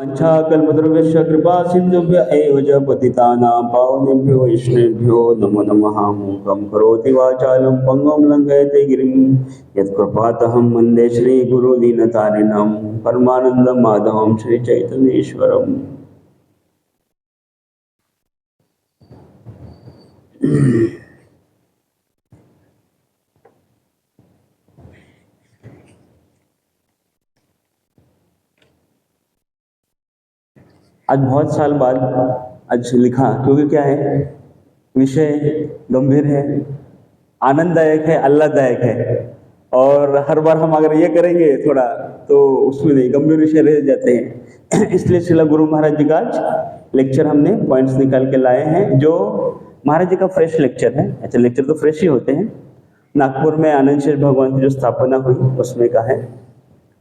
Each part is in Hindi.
वाञ्छाकल्पतरुभ्यश्च कृपा सिन्धुभ्य एव च पतितानां पावनेभ्यो वैष्णवेभ्यो नमो नमः। मूकं करोति वाचालं पङ्गुं लङ्घयते गिरिं यत्कृपातहं वन्दे श्रीगुरुदीनतारिणं परमानन्दं माधवं श्रीचैतन्येश्वरम्। आज बहुत साल बाद आज लिखा, क्योंकि क्या है, विषय गंभीर है, आनंददायक है, आह्लाददायक है। और हर बार हम अगर ये करेंगे थोड़ा तो उसमें नहीं, गंभीर विषय रह जाते हैं। इसलिए श्रील गुरु महाराज जी का आज लेक्चर हमने पॉइंट्स निकाल के लाए हैं, जो महाराज जी का फ्रेश लेक्चर है। अच्छा, लेक्चर तो फ्रेश ही होते हैं। नागपुर में आनंद शेष भगवान की जो स्थापना हुई उसमें का है,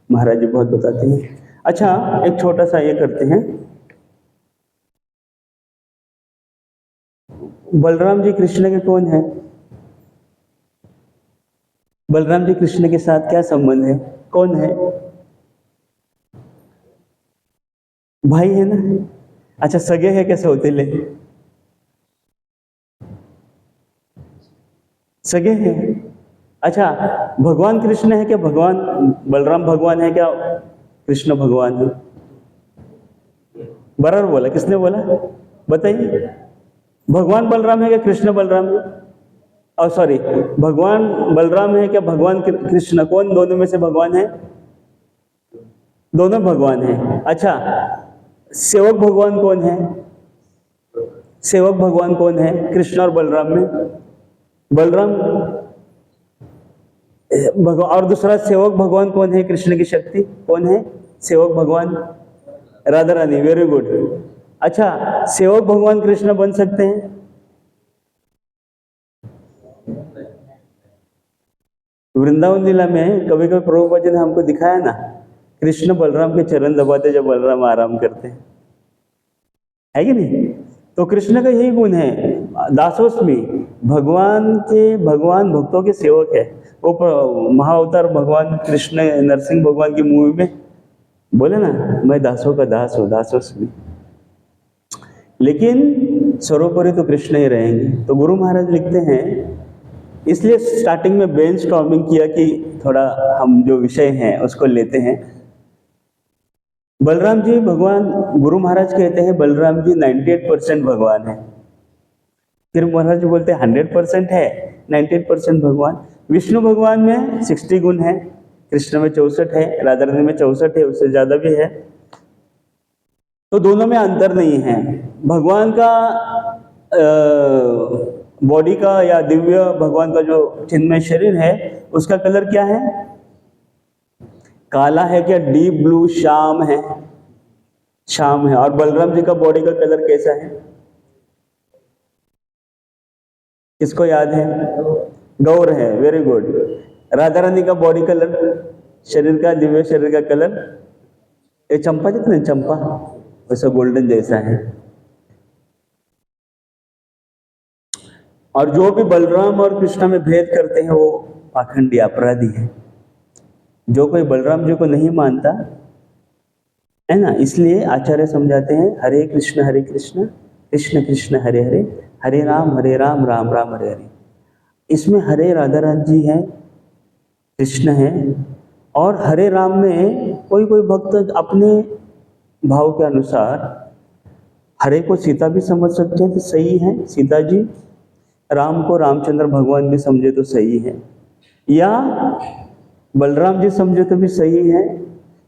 महाराज जी बहुत बताते हैं। अच्छा, एक छोटा सा ये करते हैं। बलराम जी कृष्ण के कौन है? बलराम जी कृष्ण के साथ क्या संबंध है? कौन है? भाई है ना? अच्छा, सगे है क्या सौतेले? सगे हैं। अच्छा, भगवान कृष्ण है क्या? भगवान बलराम भगवान है क्या? कृष्ण भगवान है? बराबर बोला, किसने बोला बताइए? भगवान बलराम है क्या कृष्ण बलराम है? और सॉरी, भगवान बलराम है क्या भगवान कृष्ण? कौन दोनों में से भगवान है? दोनों भगवान है। अच्छा, सेवक भगवान कौन है? सेवक भगवान कौन है कृष्ण और बलराम में? बलराम भगवान। और दूसरा सेवक भगवान कौन है? कृष्ण की शक्ति कौन है सेवक भगवान? राधा रानी। Very good. अच्छा, सेवक भगवान कृष्ण बन सकते हैं? वृंदावन जिला में कभी कभी प्रभुपाद जी ने हमको दिखाया ना, कृष्ण बलराम के चरण दबाते जब बलराम आराम करते हैं, है कि नहीं? तो कृष्ण का यही गुण है, दासोस्मी, भगवान के, भगवान भक्तों के सेवक है। वो महाअवतार भगवान कृष्ण नरसिंह भगवान की मूवी में बोले ना, मैं दासों का दास हूं, दासोस्मी। लेकिन सर्वोपरि तो कृष्ण ही रहेंगे। तो गुरु महाराज लिखते हैं, इसलिए स्टार्टिंग में ब्रेन स्टॉर्मिंग किया कि थोड़ा हम जो विषय हैं उसको लेते हैं। बलराम जी भगवान, गुरु महाराज कहते हैं बलराम जी 98% भगवान है। फिर महाराज जी बोलते हैं 100% है, 98% भगवान। विष्णु भगवान में 60 गुण है, कृष्ण में 64 है, राधा रानी में 64 है, उससे ज्यादा भी है। तो दोनों में अंतर नहीं है। भगवान का बॉडी का या दिव्य भगवान का जो चिन्मय शरीर है उसका कलर क्या है? काला है क्या? डीप ब्लू, श्याम है, श्याम है। और बलराम जी का बॉडी का कलर कैसा है? किसको याद है? गौर है। Very good. राधा रानी का बॉडी कलर, शरीर का, दिव्य शरीर का कलर, ये चंपा जितना चंपा वैसा गोल्डन जैसा है। और जो भी बलराम और कृष्ण में भेद करते हैं वो पाखंडी अपराधी है। जो कोई बलराम जी को नहीं मानता है ना, इसलिए आचार्य समझाते हैं हरे कृष्ण कृष्ण कृष्ण हरे हरे, हरे राम राम राम हरे हरे। इसमें हरे राधा रानी जी है, कृष्ण है। और हरे राम में कोई कोई भक्त अपने भाव के अनुसार हरे को सीता भी समझ सकते हैं तो सही है, सीता जी। राम को रामचंद्र भगवान भी समझे तो सही है, या बलराम जी समझे तो भी सही है।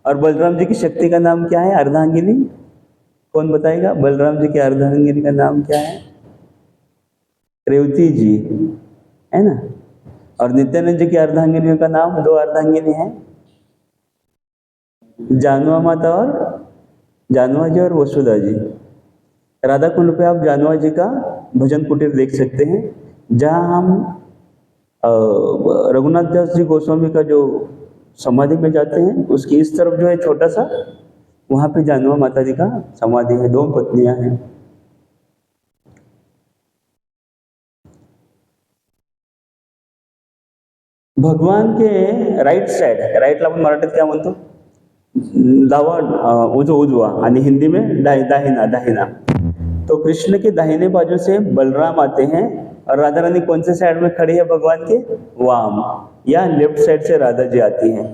और बलराम जी की शक्ति का नाम क्या है? अर्धांगिनी। कौन बताएगा बलराम जी की अर्धांगिनी का नाम क्या है? रेवती जी, है ना। और नित्यानंद जी की अर्धांगिनियों का नाम, दो अर्धांगिनी है, जानवा माता और जानवा जी और वसुधा जी। राधा कुंड पे आप जानवा जी का भजन कुटीर देख सकते हैं, जहां हम रघुनाथ दास जी गोस्वामी का जो समाधि में जाते हैं उसकी इस तरफ जो है छोटा सा, वहां पे जानवा माता जी का समाधि है, दो पत्नियां हैं। भगवान के राइट साइड, राइटला आपण मराठीत क्या म्हणतो? डावा उजवा आणि हिंदी में दाहिना दाहिना। तो कृष्ण के दाहिने बाजू से बलराम आते हैं और राधा रानी कौन से साइड में खड़ी है भगवान के? वाम, या लेफ्ट साइड से राधा जी आती हैं।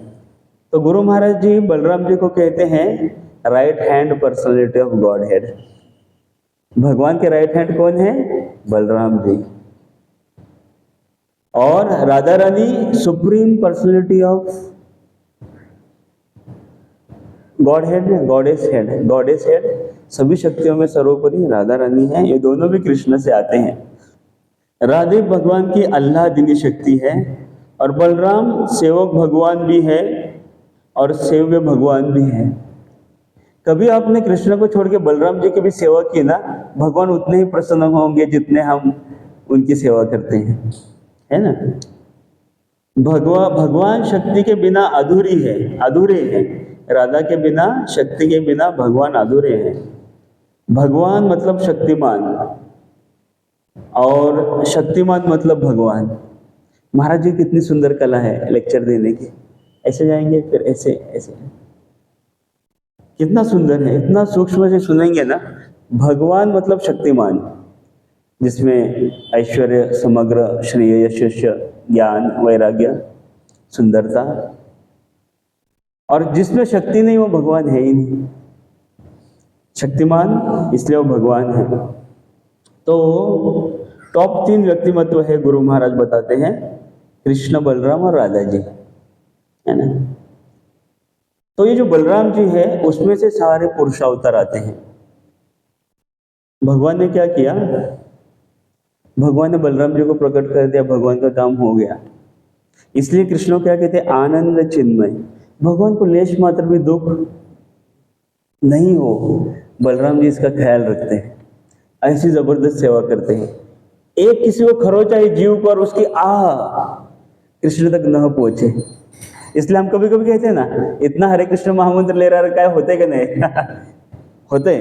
तो गुरु महाराज जी बलराम जी को कहते हैं right hand personality of Godhead. भगवान के राइट हैंड कौन है? बलराम जी। और Radha Rani supreme personality of Godhead, goddess head. Goddess head सभी शक्तियों में सर्वोपरि राधा रानी है। ये दोनों भी कृष्ण से आते हैं। राधे भगवान की आह्लादिनी शक्ति है और बलराम सेवक भगवान भी है और सेव्य भगवान भी है। कभी आपने कृष्ण को छोड़ के बलराम जी की भी सेवा की ना, भगवान उतने ही प्रसन्न होंगे जितने हम उनकी सेवा करते हैं, है ना। भगवान शक्ति के बिना अधूरी है, अधूरे हैं। राधा के बिना, शक्ति के बिना भगवान अधूरे हैं। भगवान मतलब शक्तिमान और शक्तिमान मतलब भगवान। महाराज जी कितनी सुंदर कला है लेक्चर देने की। ऐसे जाएंगे फिर ऐसे ऐसे, कितना सुंदर है, इतना सूक्ष्म से सुनेंगे ना। भगवान मतलब शक्तिमान, जिसमें ऐश्वर्य, समग्र श्रेय, यश, ज्ञान, वैराग्य, सुंदरता, और जिसमें शक्ति नहीं वो भगवान है ही नहीं। शक्तिमान इसलिए वो भगवान है। तो टॉप 3 व्यक्तिमत्व है गुरु महाराज बताते हैं, कृष्ण, बलराम और राधा जी, है ना। तो ये जो बलराम जी है उसमें से सारे पुरुषावतार आते हैं। भगवान ने क्या किया? भगवान ने बलराम जी को प्रकट कर दिया, भगवान का काम हो गया। इसलिए कृष्ण क्या कहते हैं? आनंद चिन्मय। भगवान को लेश मात्र भी दुख नहीं हो, बलराम जी इसका ख्याल रखते हैं, ऐसी जबरदस्त सेवा करते हैं। एक किसी को खरोचा ही जीव को और उसकी कृष्ण तक न पहुंचे। इसलिए हम कभी कभी कहते हैं ना, इतना हरे कृष्ण महामंत्र ले रहा है, होते कि नहीं? होते।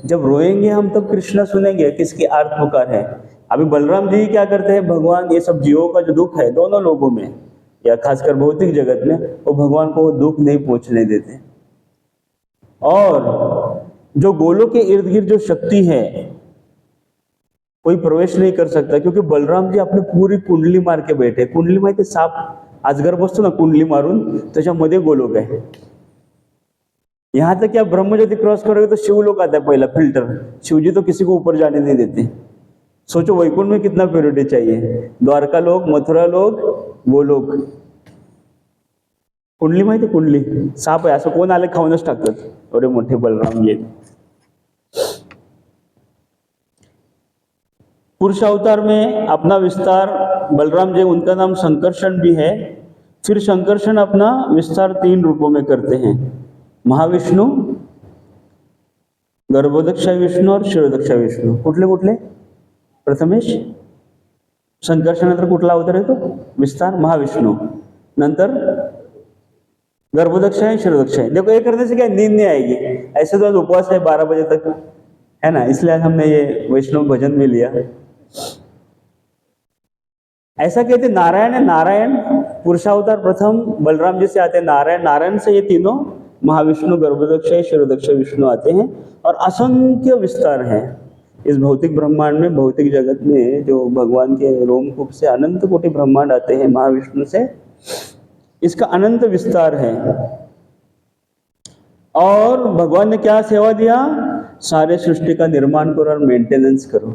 जब रोएंगे हम तब कृष्ण सुनेंगे किसकी आर्त पुकार है। अभी बलराम जी क्या करते हैं? भगवान ये सब जीवों का जो दुख है दोनों लोगों में या खासकर भौतिक जगत में, वो भगवान को वो दुख नहीं पहुंचने देते। और जो गोलों के इर्द गिर्द जो शक्ति है कोई प्रवेश नहीं कर सकता, क्योंकि बलराम जी अपने पूरी कुंडली मार के बैठे। कुंडली माहिती, साप अजगर बसतो ना कुंडली मारून, त्याच्यामध्ये गोलोक आहे। यहां तक कि आप ब्रह्मज्योति क्रॉस करोगे तो शिवलोक आता है पहला फिल्टर। शिवजी तो किसी को ऊपर जाने नहीं देते। सोचो वैकुंठ में कितना प्योरिटी चाहिए। द्वारका लोग, मथुरा लोग, गोलोक। कुंडली माहिती, कुंडली साप आहे, असं कोण आले खाऊनच टाकतात, एवढे मोठे बलराम जी। पुरुष अवतार में अपना विस्तार बलराम जी, उनका नाम संकर्षण भी है। फिर संकर्षण अपना विस्तार 3 रूपों में करते हैं, महाविष्णु, गर्भोदक्ष विष्णु और शिरोदक्ष विष्णु। कुठले कुठले? प्रथमेश संकर्षणानंतर कुठला अवतार येतो? विस्तार, महाविष्णु, नंतर गर्भोदक्ष है, शिरोदक्ष है। देखो ये करने से क्या नींद नहीं आएगी। ऐसे तो आज उपवास है 12 बजे तक, है ना, इसलिए आज हमने ये वैष्णव भजन में लिया। ऐसा कहते नारायण है, नारायण पुरुषावतार प्रथम बलराम जी से आते हैं। नारायण, नारायण से ये तीनों महाविष्णु, गर्भोदक्ष, शिरोदक्ष विष्णु आते हैं। और असंख्य विस्तार हैं इस भौतिक ब्रह्मांड में, भौतिक जगत में, जो भगवान के रोमकूप से अनंत कोटि ब्रह्मांड आते हैं महाविष्णु से, इसका अनंत विस्तार है। और भगवान ने क्या सेवा दिया? सारे सृष्टि का निर्माण करो और मेंटेनेंस करो,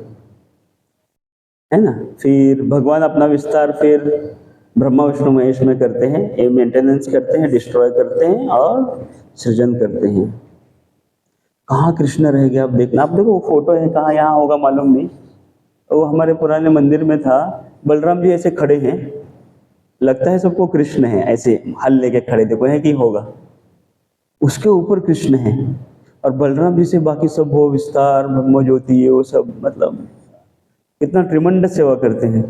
है ना। फिर भगवान अपना विस्तार फिर ब्रह्मा विष्णु महेश में करते हैं। ये मेंटेनेंस करते हैं, डिस्ट्रॉय करते हैं और सृजन करते हैं। कहाँ कृष्ण रह गया? अब देखना, आप देखो वो फोटो है, कहाँ यहाँ होगा मालूम नहीं। वो हमारे पुराने मंदिर में था, बलराम जी ऐसे खड़े हैं, लगता है सबको कृष्ण है, ऐसे हल लेके खड़े, देखो है कि होगा, उसके ऊपर कृष्ण है और बलराम जी से बाकी सब वो विस्तार, ब्रह्म ज्योति, वो सब, मतलब कितना ट्रिमेंडस सेवा करते हैं।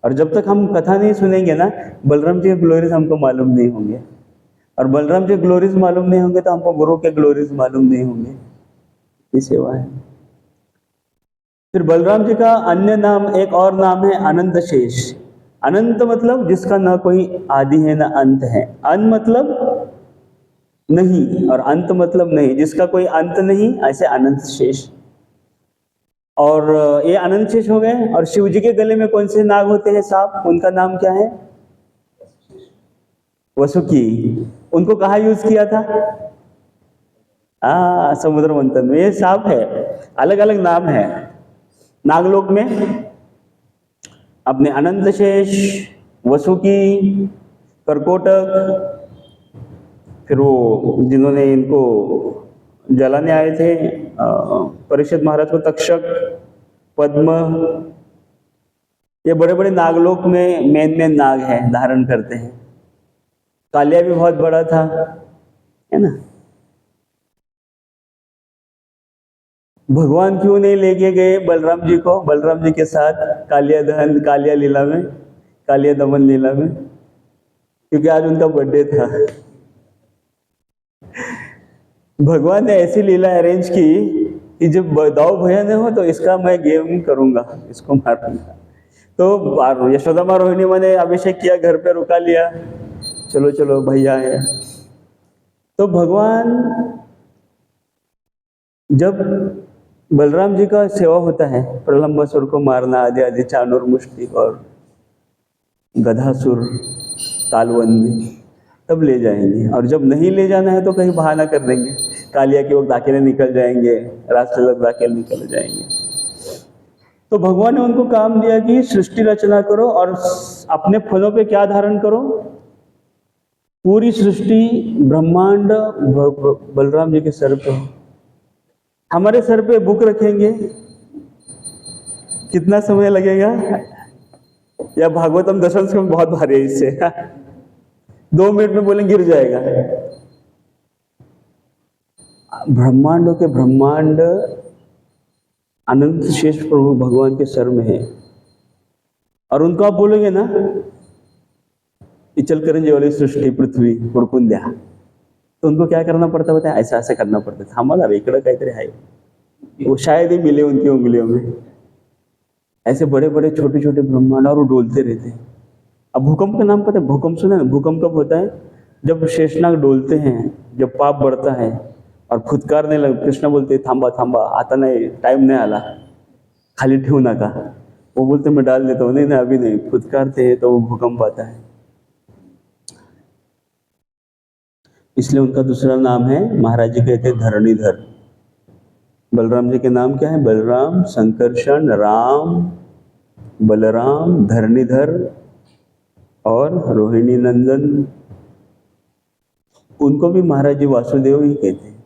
और जब तक हम कथा नहीं सुनेंगे ना, बलराम जी के ग्लोरीज हमको मालूम नहीं होंगे, और बलराम जी के ग्लोरीज मालूम नहीं होंगे तो हमको गुरु के ग्लोरीज मालूम नहीं होंगे। ये सेवा है। फिर बलराम जी का अन्य नाम, एक और नाम है अनंत शेष। अनंत मतलब जिसका ना कोई आदि है ना अंत है। अन मतलब नहीं, और अंत मतलब नहीं, जिसका कोई अंत नहीं, ऐसे अनंत शेष। और ये अनंत शेष हो गए। और शिव जी के गले में कौन से नाग होते हैं, सांप, उनका नाम क्या है? वसुकी। उनको कहाँ यूज किया था? समुद्र मंथन में। ये सांप है, अलग अलग नाम है। नागलोक में अपने अनंत शेष, वसुकी, कर्कोटक, फिर वो जिन्होंने इनको जलाने आए थे परीक्षित महाराज को, तक्षक, पद्म, ये बड़े बड़े नागलोक में मेन नाग हैं, धारण करते हैं। कालिया भी बहुत बड़ा था, है ना। भगवान क्यों नहीं लेके गए बलराम जी को, बलराम जी के साथ कालिया दहन, कालिया लीला में, कालिया दमन लीला में? क्योंकि आज उनका बर्थडे था। भगवान ने ऐसी लीला अरेंज की कि जब दाव भैया हो तो इसका मैं गेम करूंगा, इसको मारूंगा। तो यशोदा माँ रोहिणी माँ ने अभिषेक किया, घर पे रुका लिया, चलो चलो भैया है। तो भगवान, जब बलराम जी का सेवा होता है, प्रलंबासुर को मारना, आदि आदि, चाणूर, मुष्टिक और गधासुर, तालवंदी, तब ले जाएंगे। और जब नहीं ले जाना है तो कहीं बहाना कर देंगे, कालिया के वक्त अकेले निकल जाएंगे, राष्ट्र लोग अकेले निकल जाएंगे। तो भगवान ने उनको काम दिया कि सृष्टि रचना करो और अपने फलों पे क्या धारण करो? पूरी सृष्टि, ब्रह्मांड बलराम जी के सर पे। हमारे सर पे बुक रखेंगे, कितना समय लगेगा? या भागवतम दशम स्कंद बहुत भारी है, इससे 2 मिनट में बोलें गिर जाएगा। ब्रह्मांडों के ब्रह्मांड अनंत शेष प्रभु भगवान के सर में है। और उनको आप बोलोगे ना, इचलकरंजी वाली सृष्टि, पृथ्वी हुडकून द्या, तो उनको क्या करना पड़ता है? ऐसा ऐसा करना पड़ता था, हमारा वेकड़ा काहीतरी है, वो शायद ही मिले उनकी उंगलियों में। ऐसे बड़े बड़े छोटे छोटे ब्रह्मांड, और वो डोलते रहते हैं। अब भूकंप का नाम पता है? भूकंप सुना ना? भूकंप कब होता है? जब शेषनाग डोलते हैं, जब पाप बढ़ता है और फुतकारने लगे। कृष्ण बोलते थांबा थांबा, आता नहीं, टाइम नहीं आला, खाली ठेवू नका। वो बोलते मैं डाल देता हूँ, नहीं नहीं अभी नहीं, फुतकारते हैं तो वो भूकंप आता है। इसलिए उनका दूसरा नाम है, महाराज जी कहते हैं धरणीधर। बलराम जी के नाम क्या है? बलराम, संकर्षण, राम, बलराम, धरणीधर और रोहिणी नंदन। उनको भी महाराज जी वासुदेव ही कहते हैं।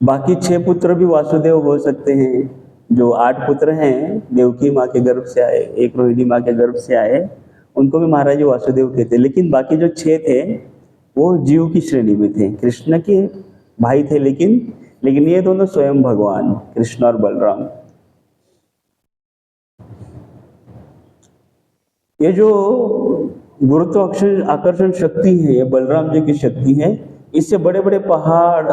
बाकी 6 पुत्र भी वासुदेव हो सकते हैं। जो 8 पुत्र हैं, देवकी माँ के गर्भ से आए, एक रोहिणी माँ के गर्भ से आए, उनको भी महाराज जी वासुदेव कहते हैं। लेकिन बाकी जो 6 थे वो जीव की श्रेणी में थे, कृष्ण के भाई थे, लेकिन ये दोनों स्वयं भगवान, कृष्ण और बलराम। ये जो गुरुत्व आकर्षण शक्ति है, ये बलराम जी की शक्ति है। इससे बड़े बड़े पहाड़,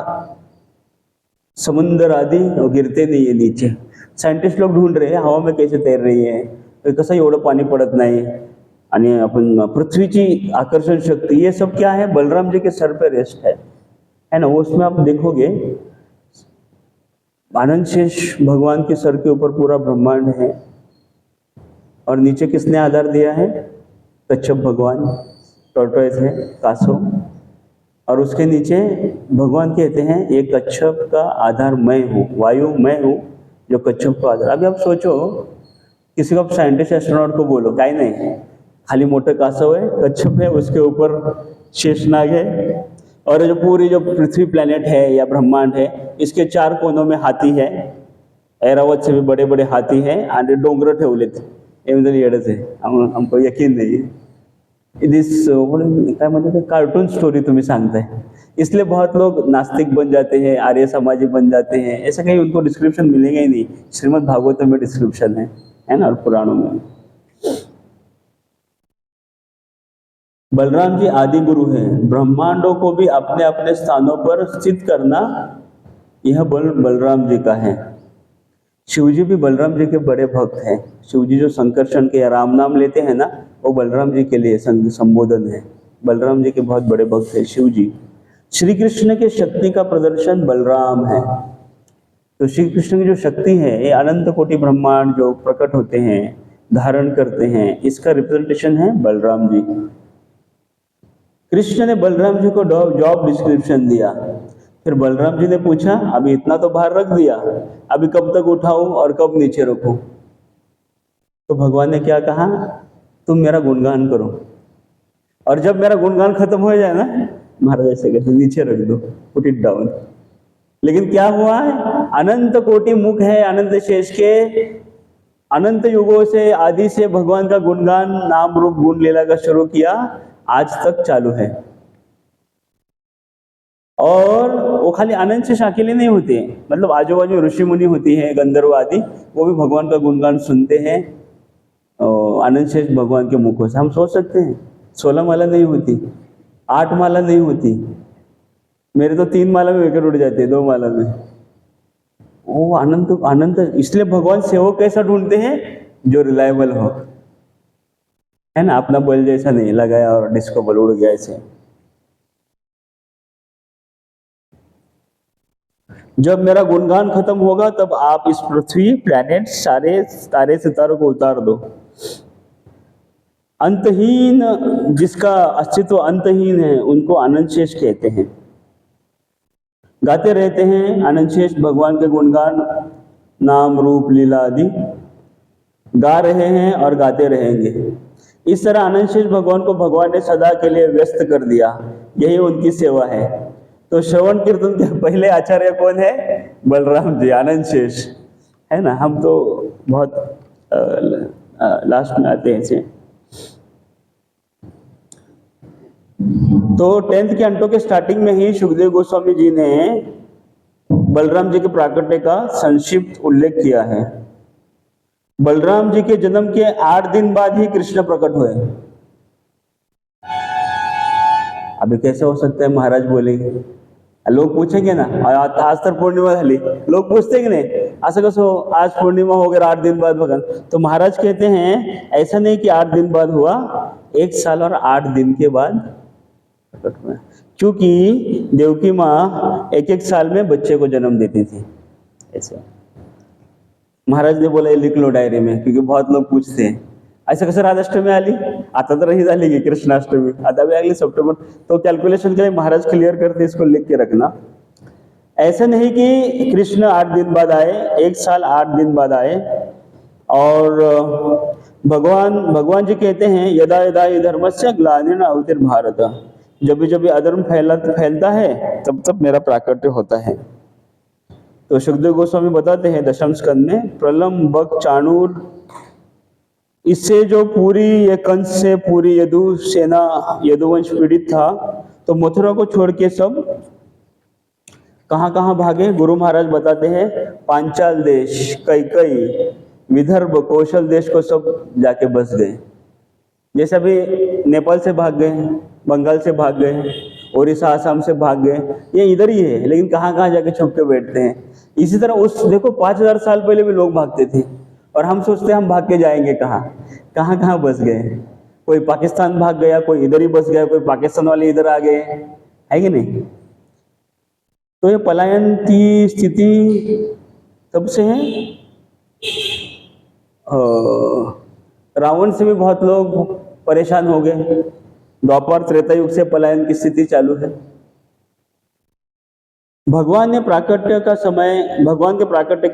समुद्र आदि गिरते नहीं है नीचे। सायंटिस्ट लोग ढूंढ रहे हैं हवा में कैसे तैर रही है, कसं एवढं पाणी पडत नाही। आणि आपण पृथ्वीची आकर्षण शक्ति, ये सब क्या है? बलराम जी के सर पे रेस्ट है ना। वो उसमें आप देखोगे, आनंद शेष भगवान के सर के ऊपर पूरा ब्रह्मांड है। और नीचे किसने आधार दिया है? कच्छप भगवान, टॉर्टोइज है, कासव। और उसके नीचे भगवान कहते हैं ये कच्छप का आधार मैं हूँ, वायु मैं हूँ जो कच्छप का आधार। अभी आप सोचो, किसी को साइंटिस्ट एस्ट्रोनॉट को बोलो, काय नहीं, खाली मोटे कासव है, कच्छप है, उसके ऊपर शेषनाग है, और जो पूरी जो पृथ्वी प्लेनेट है या ब्रह्मांड है, इसके 4 कोनों में हाथी है, ऐरावत से भी बड़े बड़े हाथी हैं, आणि डोंगर ठेवलेत। येडच आहे, हमको यकीन नहीं है। काय म्हणते, कार्टून स्टोरी तुम्हें सांगताय, इसलिए बहुत लोग नास्तिक बन जाते हैं, आर्य समाजी बन जाते हैं। ऐसा कहीं उनको डिस्क्रिप्शन मिलेगा ही नहीं। श्रीमद् भागवत में डिस्क्रिप्शन है ना, और पुराणों में। बलराम जी आदि गुरु हैं। ब्रह्मांडों को भी अपने अपने स्थानों पर स्थित करना यह बलराम जी का है। शिवजी भी बलराम जी के बड़े भक्त हैं। शिवजी जो संकर्षण के राम नाम लेते हैं ना, वो बलराम जी के लिए संबोधन है। बलराम जी के बहुत बड़े भक्त हैं शिवजी। श्री कृष्ण के शक्ति का प्रदर्शन बलराम है। तो श्री कृष्ण की जो शक्ति है, ये अनंत कोटि ब्रह्मांड जो प्रकट होते हैं, धारण करते हैं, इसका रिप्रेजेंटेशन है बलराम जी। कृष्ण ने बलराम जी को जॉब डिस्क्रिप्शन दिया। फिर बलराम जी ने पूछा, अभी इतना तो भार रख दिया, अभी कब तक उठाऊं और कब नीचे रखूं? तो भगवान ने क्या कहा, तुम मेरा गुणगान करो, और जब मेरा गुणगान खत्म हो जाए ना, महाराज ऐसे कहते नीचे रख दो, पुट इट डाउन। लेकिन क्या हुआ है, अनंत कोटि मुख है अनंत शेष के, अनंत युगों से आदि से भगवान का गुणगान नाम रूप गुण लीला का शुरू किया, आज तक चालू है। और वो खाली अनंत शेष अकेले नहीं होते, मतलब आजू बाजू ऋषि मुनि होती है, गंधर्व आदि, वो भी भगवान का गुणगान सुनते हैं अनंत शेष भगवान के मुखों से। हम सोच सकते हैं 16 माला नहीं होती, 8 माला नहीं होती, मेरे तो 3 माला में विकेट उड़ जाते हैं, 2 माला में। वो अनंत अनंत, इसलिए भगवान सेवक कैसा ढूंढते हैं, जो रिलायबल हो, है ना, अपना बल जैसा नहीं लगाया और डिस्को बल उड़ गया ऐसे। जब मेरा गुणगान खत्म होगा तब आप इस पृथ्वी, प्लैनेट, सारे तारे सितारों को उतार दो। अंतहीन, जिसका अस्तित्व अंतहीन है, उनको अनंत शेष कहते हैं। गाते रहते हैं अनंत शेष भगवान के गुणगान, नाम रूप लीला आदि गा रहे हैं और गाते रहेंगे। इस तरह अनंत शेष भगवान को भगवान ने सदा के लिए व्यस्त कर दिया, यही उनकी सेवा है। तो श्रवण कीर्तन के पहले आचार्य कौन है, बलराम जी, अनंत शेष, है ना। हम तो बहुत लास्ट में आते हैं ऐसे। तो 10th के अंटों के स्टार्टिंग में ही सुखदेव गोस्वामी जी ने बलराम जी के प्राकट्य का संक्षिप्त उल्लेख किया है। बलराम जी के जन्म के 8 दिन बाद ही कृष्ण प्रकट हुए। अभी कैसे हो सकता है, महाराज बोलेंगे, लोग पूछेंगे ना, आज तर पौर्णिमा झाली, लोग पूछते कि नहीं, असं कसं आज पौर्णिमा हो गया 8 दिन बाद भगवान? तो महाराज कहते हैं ऐसा नहीं कि 8 दिन बाद हुआ, 1 साल और 8 दिन के बाद प्रकट हुआ। क्योंकि देवकी माँ 1-1 साल में बच्चे को जन्म देती थी ऐसे। महाराज ने बोला ये लिख लो डायरी में, क्योंकि बहुत लोग पूछते हैं असं कसं राधाष्टमी आली, आता तर ही झाली की कृष्णाष्टमी, आता भी अगली सप्टेंबर। तो कैलकुलेशन के लिए महाराज क्लियर करते, इसको लिख के रखना। ऐसा नहीं कि कृष्ण 8 दिन बाद आए, 1 साल 8 दिन बाद आए। और भगवान जी कहते हैं यदा यदा हि धर्मस्य ग्लानिर्न अवतिर्भारत, जब जब अधर्म फैलता है तब तब मेरा प्राकट्य होता है। तो सुखदेव गोस्वामी बताते हैं दशम स्कंद में, प्रलंबक चाणूर, इससे जो पूरी ये कंस से पूरी यदु सेना, यदुवंश पीड़ित था, तो मथुरा को छोड़ के सब कहाँ कहाँ भागे। गुरु महाराज बताते हैं पांचाल देश, कैकई, विदर्भ, कौशल देश को सब जाके बस गए। जैसे अभी नेपाल से भाग गए, बंगाल से भाग गए, उड़ीसा आसाम से भाग गए, ये इधर ही है, लेकिन कहाँ कहाँ जाके छुप के बैठते हैं। इसी तरह उस देखो 5000 साल पहले भी लोग भागते थे, और हम सोचते हैं हम भाग के जाएंगे कहाँ, कहाँ कहाँ बस गए। कोई पाकिस्तान भाग गया, कोई इधर ही बस गया, कोई पाकिस्तान वाले इधर आ गए, है कि नहीं। तो ये पलायन की स्थिति तब से है। रावण से भी बहुत लोग परेशान हो गए, द्वापर त्रेता युग से पलायन की स्थिति चालू है। भगवान के प्राकट्य का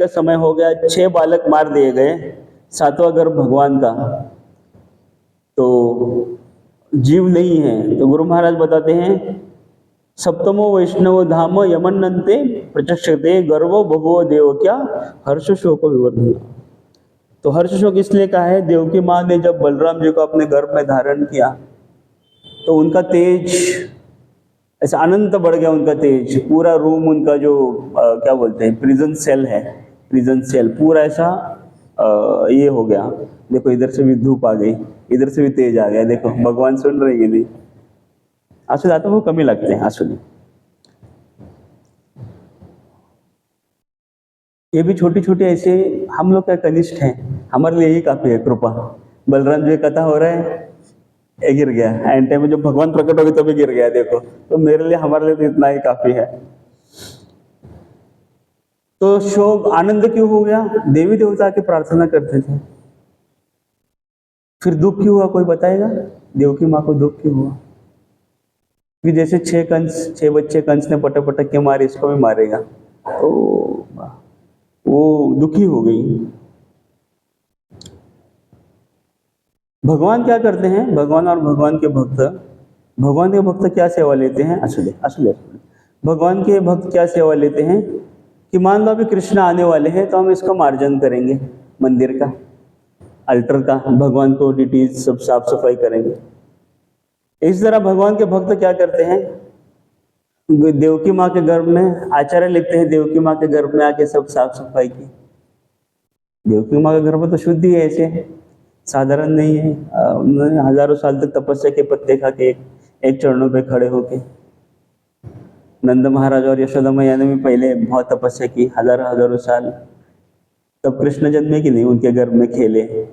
समय हो गया, 6 बालक मार दिए गए, 7वां गर्भ भगवान का, तो जीव नहीं है। तो गुरु महाराज बताते हैं सप्तमो वैष्णव धाम यमन्नन्ते प्रचक्षते गर्वो भगवो देव क्या हर्ष शोक विवर्धन। तो हर्ष शोक इसलिए कहा है, देवकी माँ ने जब बलराम जी को अपने गर्भ में धारण किया तो उनका तेज ऐसा अनंत बढ़ गया, उनका तेज, पूरा रूम उनका जो क्या बोलते हैं प्रिजन सेल है, प्रिजन सेल पूरा ऐसा ये हो गया। देखो इधर से भी धूप आ गई, इधर से भी तेज आ गया, देखो भगवान सुन रहे हैं नहीं। आंसू जाते वो कमी लगते हैं आंसू। ये भी छोटी छोटी ऐसे, हम लोग का कनिष्ठ हैं, हमारे लिए ही काफी है कृपा। बलराम जी कथा हो रहा है, ये गिर गया एंड टाइम में, जब भगवान प्रकट हो गए तभी गिर गया, देखो। तो मेरे लिए, हमारे लिए तो इतना ही काफी है। तो शोक आनंद क्यों हो गया? देवी देवता की प्रार्थना करते थे। फिर दुख क्यों हुआ, कोई बताएगा? देवकी माँ को दुख क्यों हुआ? कि जैसे 6 बच्चे कंस ने पटक पटक के मारे, इसको भी मारेगा, तो वो दुखी हो गई। भगवान क्या करते हैं? भगवान और भगवान के भक्त क्या सेवा लेते हैं? असुले असुले भगवान के भक्त क्या सेवा लेते हैं कि मान लो अभी कृष्ण आने वाले हैं, तो हम इसको मार्जन करेंगे, मंदिर का, अल्टर का, भगवान को डिटीज सब साफ सफाई करेंगे। इस तरह भगवान के भक्त क्या करते हैं? देवकी माँ के गर्भ में, आचार्य लिखते हैं, देवकी माँ के गर्भ में आके सब साफ सफाई की। देवकी माँ का गर्भ तो शुद्ध ही है, ऐसे साधारण नहीं है। उन्होंने हजारों साल तक तपस्या के पत्ते खा के एक चरणों पे खड़े होके, नंद महाराज और यशोदा मैया ने भी पहले बहुत तपस्या की, हजारों हजारों साल, तब कृष्ण जन्मे कि नहीं, उनके गर्भ में खेले।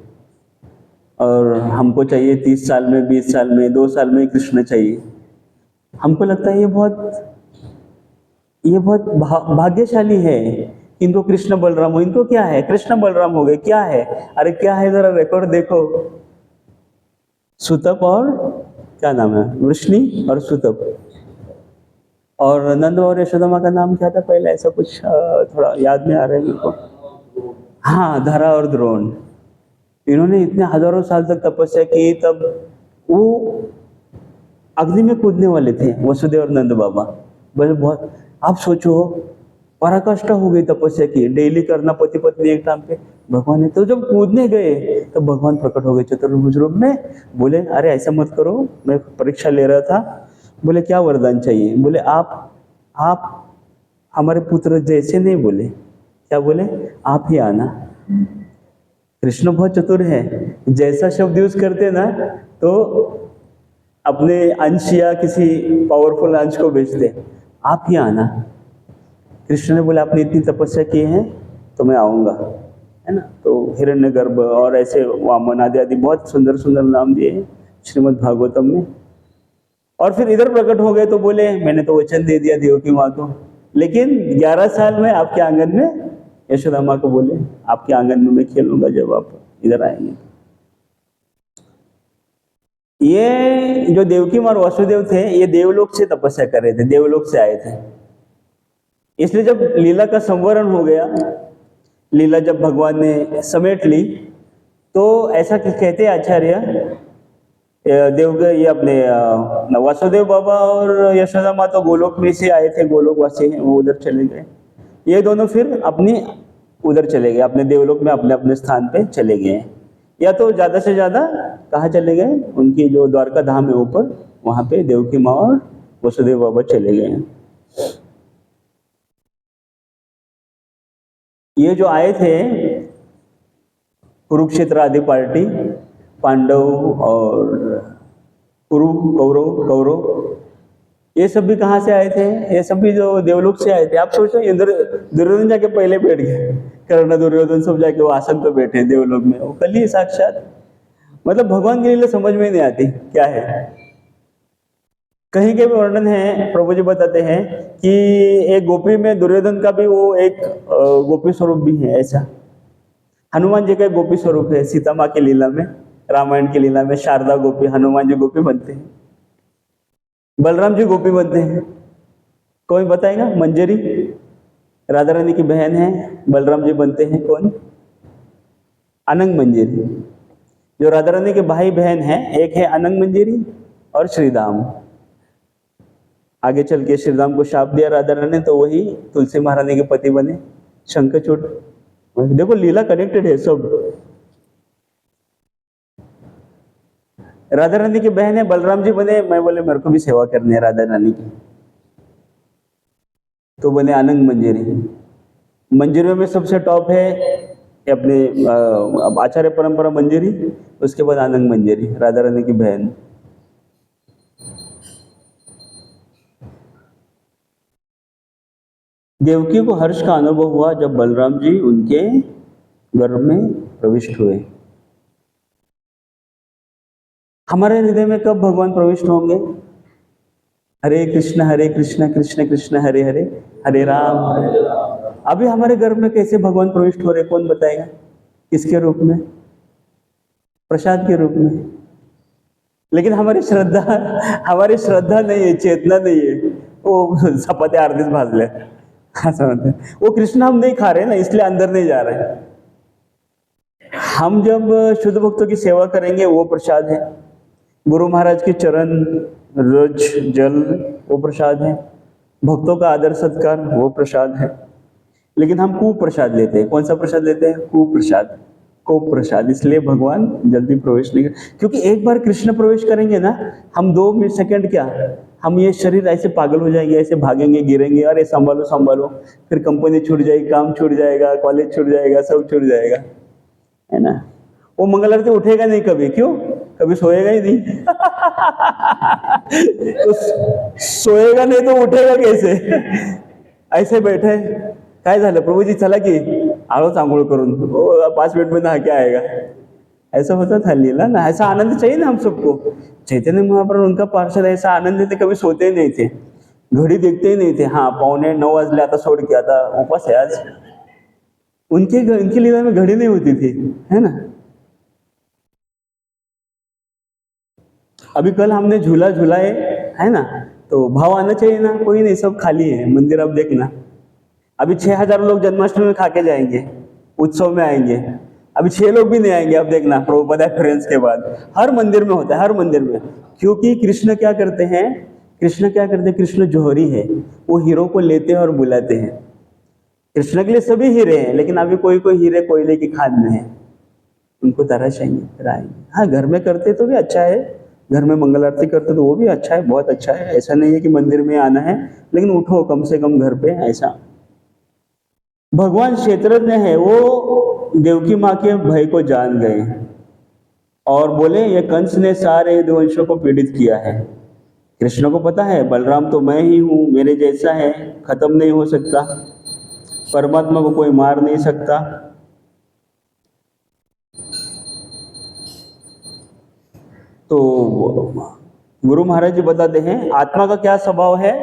और हमको चाहिए 30 साल में, 20 साल में, 2 साल में कृष्ण चाहिए। हमको लगता है ये बहुत भाग्यशाली है, इनको कृष्ण बलराम हो। इनको क्या है, कृष्ण बलराम हो गए, क्या है? अरे क्या है, जरा रिकॉर्ड देखो। सुतप और क्या नाम है, वृष्णि और सुतप। और नंद और यशोदा माँ का नाम क्या था पहले, ऐसा कुछ थोड़ा याद में आ रहा है मेरे को। हाँ, धरा और द्रोण। इन्होंने इतने हजारों साल तक तपस्या की, तब वो अग्नि में कूदने वाले थे, वसुदेव और नंद बाबा। बस बहुत, आप सोचो, पराकाष्ठा हो गई तपस्या की, डेली करना पति पत्नी एक टाइम पे। भगवान ने तो जब कूदने गए तो भगवान प्रकट हो गए चतुर्भुज रूप में। बोले अरे ऐसा मत करो, मैं परीक्षा ले रहा था। बोले क्या वरदान चाहिए? बोले आप हमारे पुत्र जैसे नहीं, बोले क्या बोले? आप ही आना। कृष्ण बहुत चतुर है, जैसा शब्द यूज करते ना, तो अपने अंश या किसी पावरफुल अंश को भेजते, आप ही आना। कृष्ण ने बोला आपने इतनी तपस्या की है तो मैं आऊंगा, है ना। तो हिरण्यगर्भ और ऐसे वामन आदि आदि बहुत सुंदर सुंदर नाम दिए हैं श्रीमद् भागवतम में। और फिर इधर प्रकट हो गए तो बोले मैंने तो वचन दे दिया देवकी माँ को, लेकिन 11 साल में आपके आंगन में, यशोदा माँ को बोले आपके आंगन में मैं खेलूंगा जब आप इधर आएंगे। ये जो देवकी माँ और वासुदेव थे, ये देवलोक से तपस्या कर रहे थे, देवलोक से आए थे। इसलिए जब लीला का संवरण हो गया, लीला जब भगवान ने समेट ली, तो ऐसा कहते आचार्य, ये अपने वासुदेव बाबा और यशोदा माँ तो गोलोक में से आए थे, गोलोकवासी हैं, वो उधर चले गए। ये दोनों फिर अपनी उधर चले गए, अपने देवलोक में अपने अपने स्थान पे चले गए। या तो ज्यादा से ज्यादा कहाँ चले गए, उनकी जो द्वारका धाम है ऊपर, वहां पे देवकी माँ और वसुदेव बाबा चले गए। ये जो आए थे कुरुक्षेत्र आदि पार्टी, पांडव और कुरु, कौरव, ये सब भी कहाँ से आए थे? ये सब भी जो देवलोक से आए थे। आप सोचो, दुर्योधन जाके पहले बैठ गए, कर्ण दुर्योधन सब जाके वो आसन पे बैठे देवलोक में, वो कल ही साक्षात। मतलब भगवान के लिए समझ में नहीं आती क्या है। कहीं के भी वर्णन है, प्रभु जी बताते हैं कि एक गोपी में दुर्योधन का भी वो एक गोपी स्वरूप भी है ऐसा। हनुमान जी का एक गोपी स्वरूप है, सीता माँ की लीला में, रामायण की लीला में शारदा गोपी, हनुमान जी गोपी बनते हैं, बलराम जी गोपी बनते हैं। कोई बताएगा? मंजरी राधा रानी की बहन है, बलराम जी बनते हैं कौन? अनंग मंजरी। जो राधा रानी के भाई बहन है, एक है अनंग मंजरी और श्रीराम। आगे चल के श्रीराम को शाप दिया राधा रानी, तो वही तुलसी महारानी के पति बने, शंखचूड़। देखो लीला कनेक्टेड है सब। राधा रानी की बहन है, बलराम जी बने, मैं बोले मेरे को भी सेवा करनी है राधा रानी की, तो बने अनंग मंजरी। मंजरियों में सबसे टॉप है अपने आचार्य परंपरा मंजरी, उसके बाद अनंग मंजरी, राधा रानी की बहन। देवकी को हर्ष का अनुभव हुआ जब बलराम जी उनके गर्भ में प्रविष्ट हुए। हमारे हृदय में कब भगवान प्रविष्ट होंगे? हरे कृष्ण कृष्ण कृष्ण हरे हरे, हरे राम हरे राम। अभी हमारे गर्भ में कैसे भगवान प्रविष्ट हो रहे, कौन बताएगा? किसके रूप में? प्रसाद के रूप में। लेकिन हमारी श्रद्धा नहीं है, चेतना नहीं है, वो चपात्या अर्धीच भाजल्या असं म्हणते। वो कृष्ण हम नहीं खा रहे ना, इसलिए अंदर नहीं जा रहे। हम जब शुद्ध भक्तों की सेवा करेंगे वो प्रसाद है, गुरु महाराज के चरण रोज जल वो प्रसाद है, भक्तों का आदर सत्कार वो प्रसाद है। लेकिन हम कुप्रसाद लेते हैं। कौन सा प्रसाद लेते हैं? कुप्रसाद, को प्रसाद। इसलिए भगवान जल्दी प्रवेश नहीं कर, क्योंकि एक बार कृष्ण प्रवेश करेंगे ना, हम 2 सेकंड क्या, हम ये शरीर ऐसे पागल हो जाएंगे, ऐसे भागेंगे, गिरेंगे, अरे संभालो संभालो, फिर कंपनी छूट जाएगी, काम छूट जाएगा, कॉलेज छूट जाएगा, सब छूट जाएगा, है ना। वो मंगल आरती उठेगा नहीं कभी, क्यों? कभी सोएगा ही नहीं तो सोएगा नहीं तो उठेगा कैसे? ऐसे बैठे, काय झालं प्रभुजी, चला की आलोच आंघोळ करून, 5 मिनट में नहा के आएगा, ऐसा होता था लीला ना। ऐसा आनंद चाहिए ना हम सबको। चैतन्य महाप्रभु उनका पार्षद ऐसा आनंद थे, कभी सोते ही नहीं थे, घड़ी देखते ही नहीं थे। हाँ 9:15 वाजले, आता सोड के, आता उपास है आज। उनकी लीला में घड़ी नहीं होती थी, है ना। अभी कल हमने झूला झूलाए, है ना, तो भाव आना चाहिए ना। कोई नहीं, सब खाली है मंदिर। अब देखना, अभी 6000 लोग जन्माष्टमी में खा के जाएंगे, उत्सव में आएंगे। अभी 6 लोग भी नहीं आएंगे। अब देखना, प्रभुपाद एक्सपीरियंस के बाद हर मंदिर में होता है, हर मंदिर में। क्योंकि कृष्ण क्या करते हैं? कृष्ण जौहरी है, वो हीरो को लेते हैं और बुलाते हैं। कृष्ण के लिए सभी हीरे हैं, लेकिन अभी कोई हीरे कोयले की खान में है, उनको तराशेंगे, फिर आएंगे। हाँ, घर में करते तो भी अच्छा है, घर में मंगल आरती करते तो वो भी अच्छा है, बहुत अच्छा है। ऐसा नहीं है कि मंदिर में आना है, लेकिन उठो कम से कम घर पे। ऐसा भगवान क्षेत्रज्ञ है, वो देवकी माँ के भय को जान गए और बोले, ये कंस ने सारे यदुवंशों को पीड़ित किया है। कृष्ण को पता है बलराम तो मैं ही हूँ, मेरे जैसा है, खत्म नहीं हो सकता, परमात्मा को कोई मार नहीं सकता। तो गुरु महाराज जी बताते हैं आत्मा का क्या स्वभाव है।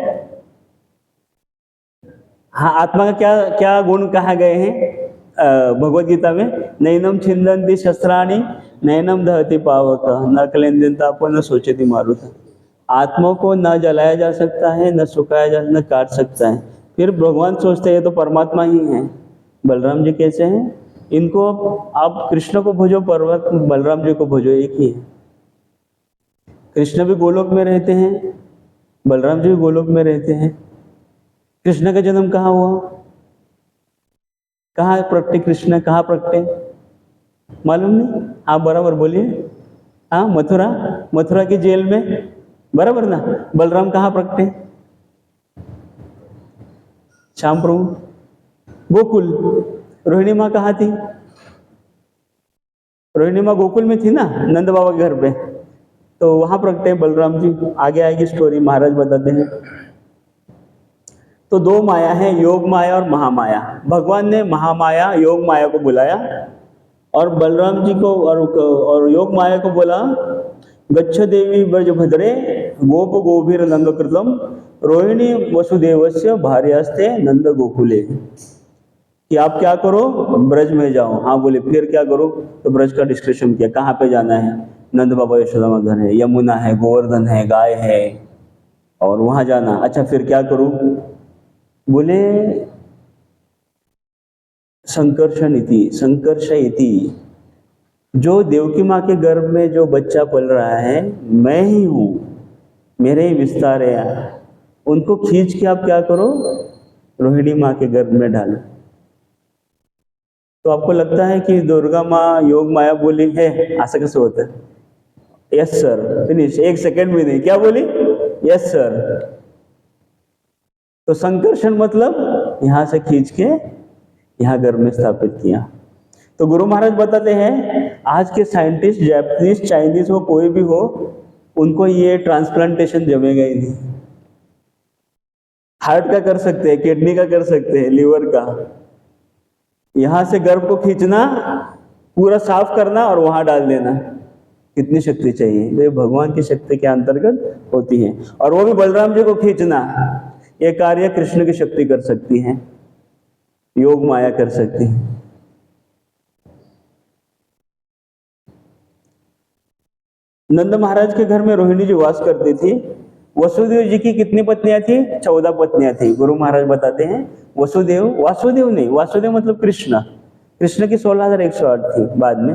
हाँ, आत्मा का क्या क्या गुण कहा गए हैं भगवत गीता में? नैनम छिंदन्ति शस्त्राणि, नैनम दहति पावक, न क्लेंदन तापो, न सोचति मारुत। आत्मा को न जलाया जा सकता है, न सुखाया जा, न काट सकता है। फिर भगवान सोचते हैं तो परमात्मा ही है। बलराम जी कैसे हैं? इनको आप कृष्ण को भजो, पर्वत बलराम जी को भजो, एक ही है। कृष्ण भी गोलोक में रहते हैं, बलराम जी भी गोलोक में रहते हैं। कृष्ण का जन्म कहाँ हुआ? कहाँ प्रगटे कृष्ण? कहाँ प्रगटे मालूम नहीं? हाँ बराबर बोलिए। हाँ, मथुरा की जेल में, बराबर ना। बलराम कहाँ प्रगटे? श्याम प्रभु गोकुल। रोहिणी माँ कहाँ थी? रोहिणी माँ गोकुल में थी ना, नंद बाबा के घर पे, तो वहां प्रगटे बलराम जी। आगे आएगी स्टोरी, महाराज बताते हैं। तो 2 माया है, योग माया और महामाया। भगवान ने महामाया योग माया को बुलाया और बलराम जी को और योग माया को बोला, गच्छ देवी ब्रज भद्रे गोप गोभीर नंद कृतम रोहिणी वसुदेवस्य भार्यास्ते नंद गोकुले, कि आप क्या करो, ब्रज में जाओ। हाँ बोले, फिर क्या करो? तो ब्रज का डिस्क्रिप्शन किया, कहाँ पे जाना है? नंद बाबा यशोदा घर है, यमुना है, गोवर्धन है, गाय है, और वहां जाना। अच्छा, फिर क्या करूं? बोले संकर्ष इति, जो देवकी माँ के गर्भ में जो बच्चा पल रहा है, मैं ही हूं, मेरे ही विस्तार है। उनको खींच के आप क्या करो? रोहिणी माँ के गर्भ में डालो। तो आपको लगता है कि दुर्गा माँ योग माया बोली है, ऐसा कैसे होता है? यस सर, फिनिश, 1 सेकंड भी नहीं। क्या बोली? Yes sir. तो संकर्षण मतलब यहां से खींच के यहां गर्भ में स्थापित किया। तो गुरु महाराज बताते हैं, आज के साइंटिस्ट, जापानीज, चाइनीज हो, कोई भी हो, उनको ये ट्रांसप्लांटेशन जमेगा ही नहीं। हार्ट का कर सकते हैं, किडनी का कर सकते हैं, लीवर का। यहां से गर्भ को खींचना, पूरा साफ करना और वहां डाल देना। कितनी शक्ति चाहिए? तो ये भगवान की शक्ति के अंतर्गत होती है। और वो भी बलराम जी को खींचना, ये कार्य कृष्ण की शक्ति कर सकती है, योग माया कर सकती है। नंद महाराज के घर में रोहिणी जी वास करती थी। वसुदेव जी की कितनी पत्नियां थी? 14 पत्नियां थी। गुरु महाराज बताते हैं वासुदेव नहीं, वासुदेव मतलब कृष्ण, कृष्ण की 16,108 थी बाद में।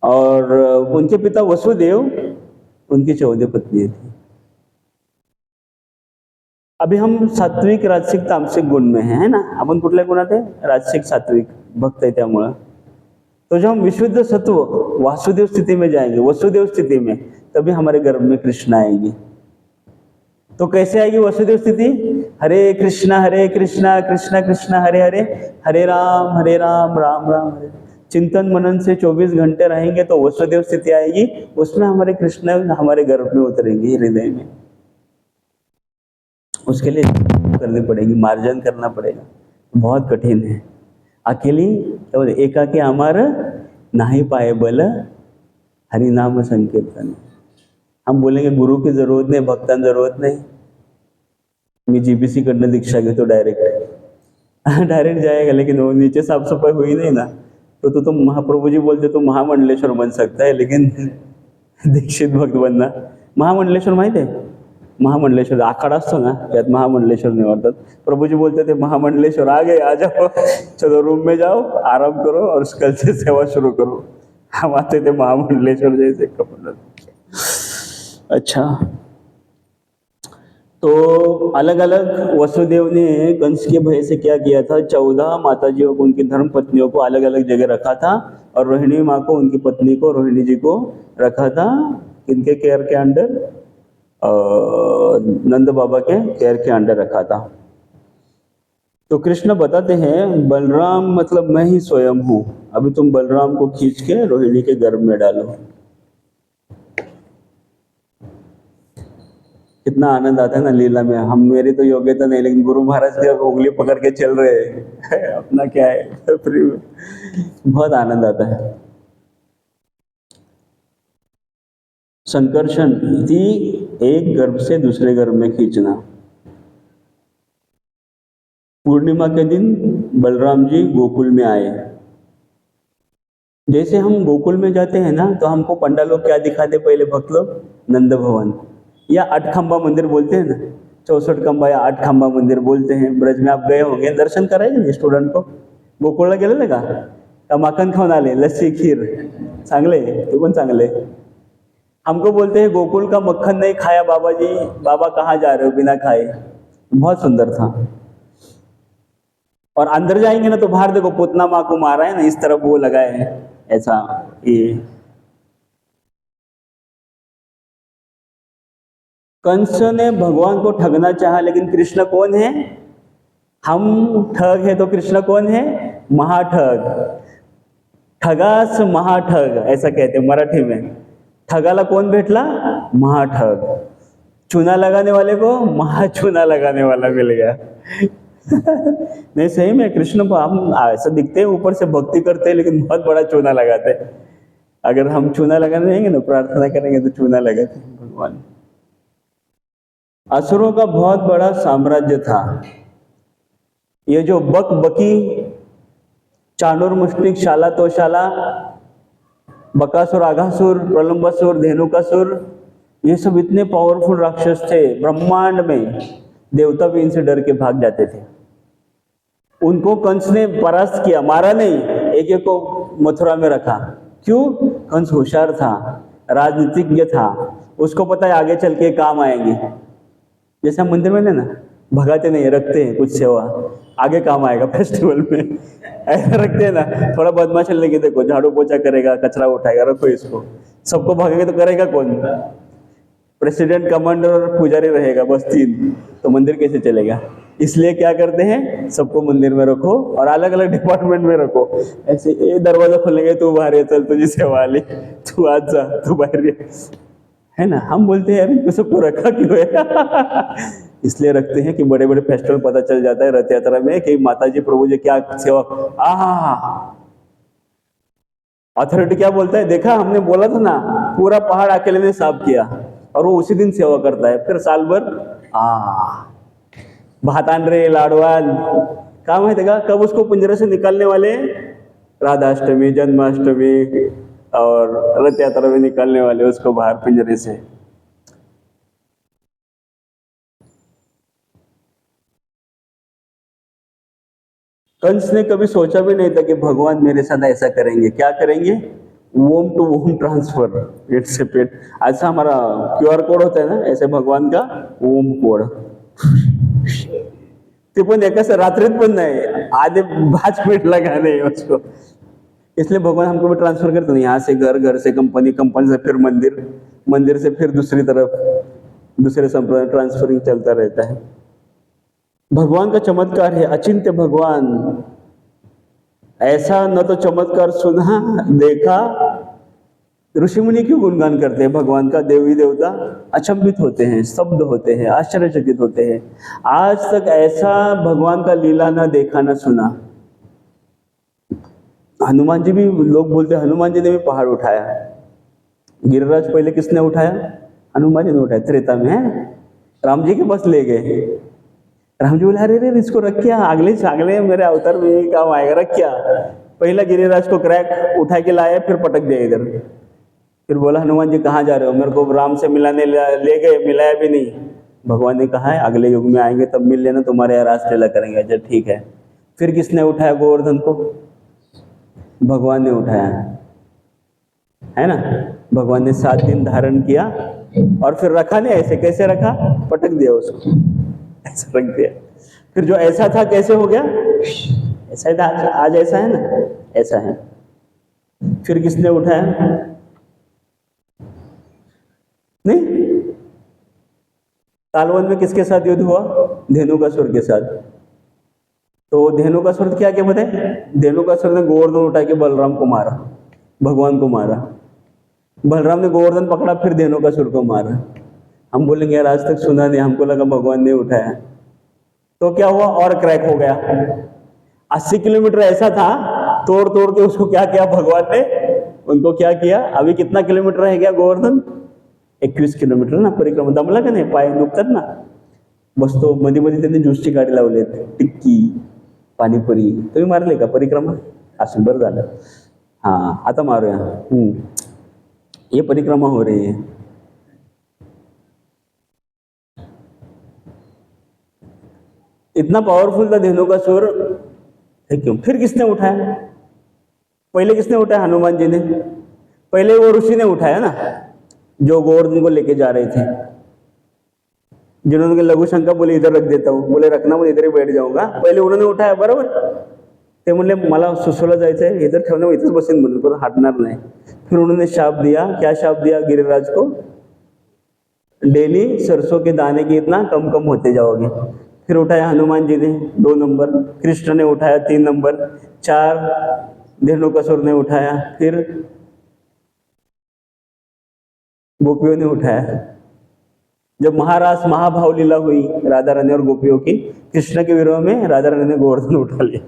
और उनके पिता वसुदेव, उनकी 14 पत्नियां थी। अभी हम सात्विक राजसिक तामसिक गुण में है ना? आपण कुठल्या गुणात आहे? राजसिक सात्विक भक्त आहे त्यामुळे। तो जब हम विशुद्ध सत्व वासुदेव स्थिति में जाएंगे, वसुदेव स्थिति में, तभी हमारे गर्भ में कृष्ण आएंगे। तो कैसे आएगी वसुदेव स्थिति? हरे कृष्णा कृष्णा कृष्णा हरे हरे, हरे राम राम राम हरे। चिंतन मनन से 24 घंटे रहेंगे तो वसुदेव स्थिति आएगी, उसमें हमारे कृष्ण हमारे गर्भ में उतरेंगे, हृदय में। उसके लिए करनी पड़ेगी, मार्जन करना पड़ेगा, बहुत कठिन है। अकेली तो एकाकी अमर नाही पाए बल, हरि नाम संकीर्तन। हम बोलेंगे गुरु की जरूरत नहीं, भक्तांची जरूरत नाही, मी जीबीसी कडनं दीक्षा घेतो डायरेक्ट जाएगा, लेकिन वो नीचे साफ सफाई हुई नहीं ना, तो महाप्रभु जी बोलते तो महामंडलेश्वर बन सकता है, लेकिन दीक्षित भक्त बनना। महामंडलेश्वर माहिती आहे? महामंडलेश्वर आखाडा असतो ना, त्यात महामंडलेश्वर निवडतात। प्रभु जी बोलते थे महामंडलेश्वर आ गए, आ जाओ, चलो रूम में जाओ, आराम करो और कल से सेवा शुरू करो। हम आते थे महामंडलेश्वर जैसे कपड़े। अच्छा, तो अलग अलग वसुदेव ने कंस के भय से क्या किया था? 14 माताजियों को, उनकी धर्म पत्नियों को अलग अलग जगह रखा था, और रोहिणी माँ को, उनकी पत्नी को, रोहिणी जी को रखा था किनके केयर के अंडर? नंद बाबा के केयर के अंडर रखा था। तो कृष्ण बताते हैं बलराम मतलब मैं ही स्वयं हूं, अभी तुम बलराम को खींच के रोहिणी के गर्भ में डालो। कितना आनंद आता है ना लीला में। हम, मेरी तो योग्यता नहीं, लेकिन गुरु महाराज के उंगली पकड़ के चल रहे हैं अपना क्या है फ्री में, बहुत आनंद आता है। संकर्षण थी एक गर्भ से दूसरे गर्भ में खींचना। पूर्णिमा के दिन बलराम जी गोकुल में आए। जैसे हम गोकुल में जाते हैं ना, तो हमको पंडाल लोग क्या दिखाते पहले भक्त लोग? नंद भवन या 8 खंबा मंदिर बोलते हैं ना, 64 खंबा या 8 खंबा मंदिर बोलते हैं। ब्रज में आप गए होंगे, दर्शन करायचे स्टुडंट को? गोकुळला गेलेले का माखन खाऊन आले, लस्सी खीर चांगले, ते पण चांगले। हमको बोलते हैं गोकुल का मक्खन नहीं खाया बाबा जी, बाबा कहाँ जा रहे हो बिना खाए? बहुत सुंदर था। और अंदर जाएंगे ना तो बाहर देखो पुतना माँ को मारा है ना, इस तरफ वो लगाए हैं ऐसा। ये कंस ने भगवान को ठगना चाहा, लेकिन कृष्ण कौन है? हम ठग है तो कृष्ण कौन है? महाठग। ठगास महाठग ऐसा कहते हैं मराठी में। ठगाला कौन भेटला? महाठग। चूना लगाने वाले को महाचूना लगाने वाला मिल गया। नहीं सही में कृष्ण को हम ऐसा दिखते हैं, ऊपर से भक्ति करते हैं, लेकिन बहुत बड़ा चूना लगाते हैं। अगर हम चूना लगाने जाएंगे ना, प्रार्थना करेंगे तो चूना लगाते हैं भगवान। असुरों का बहुत बड़ा साम्राज्य था। ये जो बक बकी, चाणूर मुष्टिक, शाला तोशाला, बकासुर, आघासुर, प्रलंबासुर, धेनुकासुर, ये सब इतने पावरफुल राक्षस थे ब्रह्मांड में, देवता भी इनसे डर के भाग जाते थे। उनको कंस ने परास्त किया, मारा नहीं, एक एक को मथुरा में रखा। क्यों? कंस होशियार था, राजनीतिज्ञ था, उसको पता है आगे चल के काम आएंगे। जैसे हम मंदिर में ना भगाते नहीं, रखते हैं कुछ सेवा, आगे काम आएगा फेस्टिवल में, ऐसा रखते हैं ना। थोड़ा बदमाश लेके देखो, झाड़ू पोछा करेगा, कचरा उठाएगा, रखो इसको। सबको भागेंगे तो करेगा कौन? प्रेसिडेंट, कमांडर और पुजारी रहेगा, बस 3, तो मंदिर कैसे चलेगा? इसलिए क्या करते हैं, सबको मंदिर में रखो और अलग अलग डिपार्टमेंट में रखो। ऐसे ये दरवाजा खोलेंगे, तू बाहर है, चल तुझी सेवा आली, तू आज जा, तू बाहर है ना। हम बोलते हैं अरे सबको रखा क्यों है? इसलिए रखते हैं कि बड़े बड़े फेस्टिवल पता चल जाता है रथ यात्रा में कि माता जी प्रभु जी क्या सेवा। अथॉरिटी क्या बोलता है, देखा हमने बोला था ना, पूरा पहाड़ अकेले ने साफ किया, और वो उसी दिन सेवा करता है, फिर साल भर भातांड्रे लाडवाल काम है देखा। कब उसको पिंजरे से निकालने वाले, राधाष्टमी, जन्माष्टमी और रथ यात्रा में निकालने वाले उसको बाहर पिंजरे से। कंस ने कभी सोचा भी नहीं था कि भगवान मेरे साथ ऐसा करेंगे। क्या करेंगे, वोम टू वोम ट्रांसफर, पेट से पेट। ऐसा हमारा QR कोड होता है ना, ऐसे भगवान का वोम कोड। ते पण एकाच रात्रीत पण नाही, आधे 5 मिनट लगाने हैं उसको। इसलिए भगवान हमको भी ट्रांसफर करते हैं, यहाँ से घर, घर से कंपनी, कंपनी से फिर मंदिर, मंदिर से फिर दूसरी तरफ, दूसरे संप्रदाय, ट्रांसफरिंग चलता रहता है। भगवान का चमत्कार है, अचिंत्य भगवान। ऐसा न तो चमत्कार सुना देखा, ऋषि मुनि क्यों गुणगान करते हैं भगवान का, देवी देवता अचंभित होते हैं, स्तब्ध होते हैं, आश्चर्यचकित होते हैं। आज तक ऐसा भगवान का लीला ना देखा ना सुना। हनुमान जी भी, लोग बोलते हैं हनुमान जी ने भी पहाड़ उठाया। गिरिराज पहले किसने उठाया, हनुमान जी ने उठाया, त्रेता में है। राम जी के पास ले गए, राम जी बोले अरे रे इसको रख क्या, अगले मेरे अवतार में यही काम आएगा, रख क्या। पहला गिरिराज को क्रैक उठा के लाया, फिर पटक दिया इधर। फिर बोला हनुमान जी कहाँ जा रहे हो, मेरे को राम से मिलाने ले गए, मिलाया भी नहीं। भगवान ने कहा है अगले युग में आएंगे तब मिल लेना, तुम्हारे यहाँ रासलीला करेंगे। अच्छा ठीक है। फिर किसने उठाया गोवर्धन को, भगवान ने उठाया, है ना। भगवान ने 7 दिन धारण किया और फिर रखा नहीं, ऐसे कैसे रखा, पटक दिया उसको, ऐसा रख दिया। फिर जो ऐसा था कैसे हो गया, ऐसा ही था, आज ऐसा है ना, ऐसा है। फिर किसने उठाया, नहीं। तालवन में किसके साथ युद्ध हुआ, धेनुकासुर के साथ। तो धेनुकासुर क्या क्या बताए, धेनुकासुर ने गोवर्धन उठा के बलराम को मारा, भगवान को मारा। बलराम ने गोवर्धन पकड़ा, फिर धेनुकासुर को मारा। हम बोलेंगे यार आज तक सुना नहीं, हमको लगा भगवान ने उठाया। तो क्या हुआ, और क्रैक हो गया। 80 किलोमीटर ऐसा था, तोड़ तोड़ के उसको क्या किया भगवान ने, उनको क्या किया। अभी कितना किलोमीटर रह गया गोवर्धन, 21 किलोमीटर ना परिक्रमा। दमला का नाही, पाय दुखतात ना। बसतो मध्ये मध्ये त्यांनी ज्यूसची गाडी लावली, टिक्की, पाणीपुरी। तुम्ही मारले का परिक्रमा, असं बरं झालं। हाँ आता मारूया, ये परिक्रमा हो रही है। इतना पावरफुल था धेनुकासुर, क्यों। फिर किसने उठाया, पहले किसने उठाया, हनुमान जी ने। पहले वो ऋषि ने उठाया ना, जो गोवर्धन को लेके जा रहे थे, जिन्होंने लघु शंका बोले इधर रख देता हूँ, बोले रखना, मैं इधर ही बैठ जाऊंगा। पहले उन्होंने उठाया, बरोबर। ते म्हणले मला सुसूला जायचंय, इधर ठेवलं, इथंच बसेन म्हणून, पण हटणार नाही। फिर उन्होंने शाप दिया, क्या शाप दिया गिरिराज को, डेली सरसों के दाने की इतना कम कम होते जाओगे। फिर उठाया हनुमान जी ने 2 नंबर, कृष्ण ने उठाया 3 नंबर, 4 धेनुकासुर ने उठाया, फिर गोपियों ने उठाया। जब महारास महाभाव लीला हुई राधा रानी और गोपियों की, कृष्ण के विरोध में राधा रानी ने गोवर्धन उठा लिया।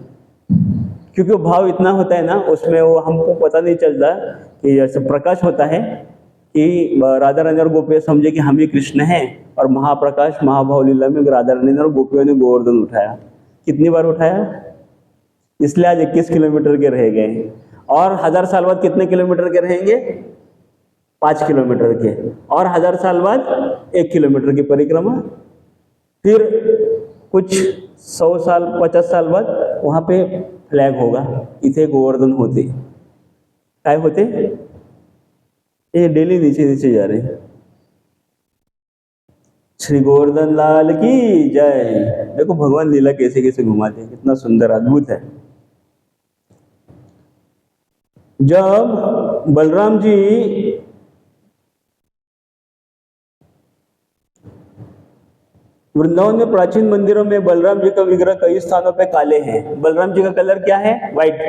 क्योंकि वो भाव इतना होता है ना उसमें, वो हमको पता नहीं चलता कि जैसे प्रकाश होता है कि राधा रानी और गोपियां समझे कि हम ही कृष्ण हैं, और महाप्रकाश महाभाव लीला में राधा रानी और गोपियों ने गोवर्धन उठाया। कितनी बार उठाया, इसलिए आज 21 किलोमीटर के रह गए। और 1000 साल बाद कितने किलोमीटर के रहेंगे, 5 किलोमीटर के। और 1000 साल बाद 1 किलोमीटर की परिक्रमा। फिर कुछ 100 साल 50 साल बाद वहां पे फ्लैग होगा, इथे गोवर्धन होते, काय होते, ये डेली नीचे नीचे जा रहे हैं। श्री गोवर्धन लाल की जय। देखो भगवान लीला कैसे कैसे घुमाते हैं, कितना सुंदर अद्भुत है। जब बलराम जी वृंदावन में प्राचीन मंदिरों में बलराम जी का विग्रह कई स्थानों पे काले हैं। बलराम जी का कलर क्या है, व्हाइट,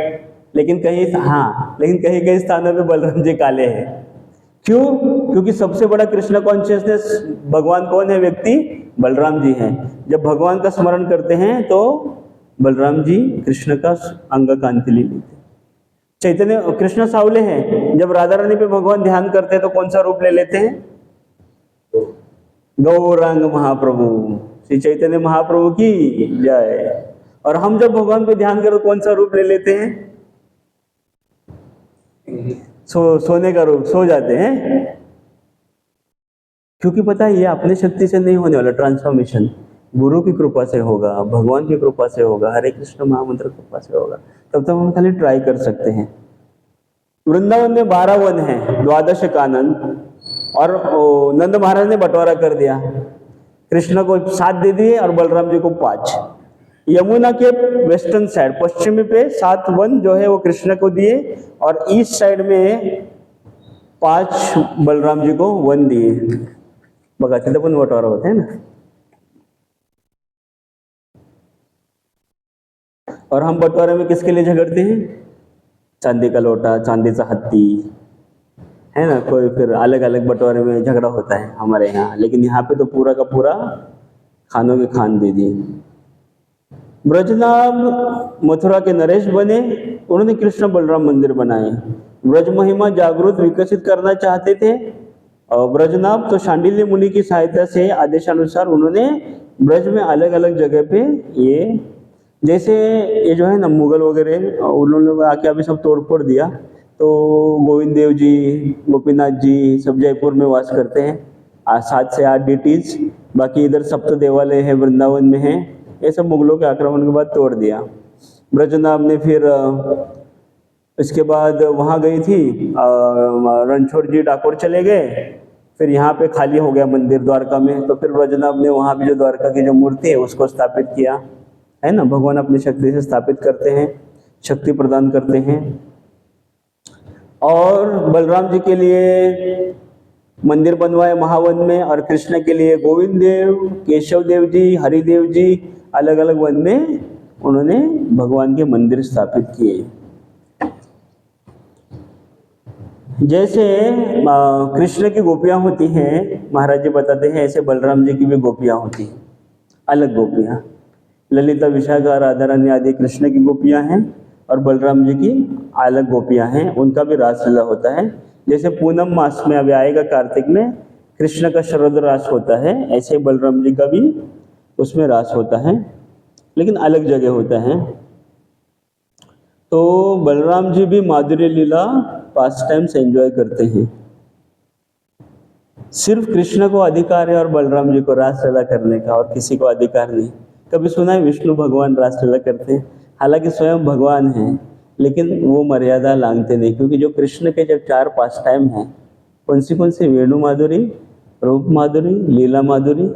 लेकिन कहीं कहीं कहीं स्थानों पे बलराम जी काले हैं। क्यों, क्योंकि सबसे बड़ा कृष्ण कॉन्शियसनेस भगवान कौन है, व्यक्ति बलराम जी हैं। जब भगवान का स्मरण करते हैं तो बलराम जी कृष्ण का अंग कांति ले लेते हैं। चैतन्य कृष्ण सावले हैं, जब राधा रानी पे भगवान ध्यान करते हैं तो कौन सा रूप ले लेते हैं? गौरांग महाप्रभु, श्री चैतन्य महाप्रभु की जय। और हम जब भगवान पे ध्यान करो कौन सा रूप ले लेते हैं? सोने का रूप, सो जाते हैं। क्योंकि पता है ये अपने शक्ति से नहीं होने वाला ट्रांसफॉर्मेशन, गुरु की कृपा से होगा, भगवान की कृपा से होगा, हरे कृष्ण महामंत्र कृपा से होगा। तब तक हम खाली ट्राई कर सकते हैं। वृंदावन में 12 वन है, 12 कानन, और नंद महाराज ने बंटवारा कर दिया, कृष्ण को 7 दे दिए और बलराम जी को 5। यमुना के वेस्टर्न साइड, पश्चिमी पे 7 वन जो है वो कृष्ण को दिए, और ईस्ट साइड में 5 बलराम जी को वन दिए। बघा तिथे पण बंटवारा होत है ना। और हम बंटवारे में किसके लिए झगड़ते हैं? चांदी का लोटा, चांदी का हत्ती, है ना। कोई फिर अलग अलग बंटवारे में झगड़ा होता है हमारे यहाँ, लेकिन यहाँ पे तो पूरा का पूरा खानों के खान दे दिए। ब्रजनाभ मथुरा के नरेश बने, उन्होंने कृष्ण बलराम मंदिर बनाए। ब्रज महिमा जागृत विकसित करना चाहते थे। और ब्रजनाभ तो शांडिल्य मुनि की सहायता से आदेशानुसार उन्होंने ब्रज में अलग अलग जगह पे ये, जैसे ये जो है ना मुगल वगैरह, उन्होंने आके अभी सब तोड़ फोड़ दिया, तो गोविंद देव जी, गोपीनाथ जी सब जयपुर में वास करते हैं, 7 से 8 डिटीज। बाकी इधर सप्त देवालय है, वृंदावन में है। ये सब मुगलों के आक्रमण के बाद तोड़ दिया। ब्रजनाभ ने फिर इसके बाद वहाँ गई थी, रणछोड़ जी डाकोर चले गए, फिर यहाँ पे खाली हो गया मंदिर द्वारका में, तो फिर ब्रजनाभ ने वहाँ भी जो द्वारका की जो मूर्ति है उसको स्थापित किया, है ना। भगवान अपनी शक्ति से स्थापित करते हैं, शक्ति प्रदान करते हैं। और बलराम जी के लिए मंदिर बनवाए महावन में, और कृष्ण के लिए गोविंद देव, केशव देव जी, हरिदेव जी अलग अलग वन में उन्होंने भगवान के मंदिर स्थापित किए। जैसे कृष्ण की गोपियां होती हैं, महाराज जी बताते हैं, ऐसे बलराम जी की भी गोपियां होती हैं, अलग गोपियां। ललिता, विशाखा, राधा रानी आदि कृष्ण की गोपियां हैं, और बलराम जी की अलग गोपियां हैं, उनका भी रासलीला होता है। जैसे पूनम मास में अभी आएगा कार्तिक में कृष्ण का शरद रास होता है, ऐसे बलराम जी का भी उसमें रास होता है, लेकिन अलग जगह होता है। तो बलराम जी भी माधुर्य लीला पास टाइम्स एंजॉय करते हैं। सिर्फ कृष्ण को अधिकार है और बलराम जी को रासलीला करने का, और किसी को अधिकार नहीं। कभी सुना है विष्णु भगवान रासलीला करते हैं? हालांकि स्वयं भगवान हैं, लेकिन वो मर्यादा लांघते नहीं, क्योंकि जो कृष्ण के जब 4 पास टाइम हैं, कौन सी वेणु माधुरी, रूप माधुरी, लीला माधुरी।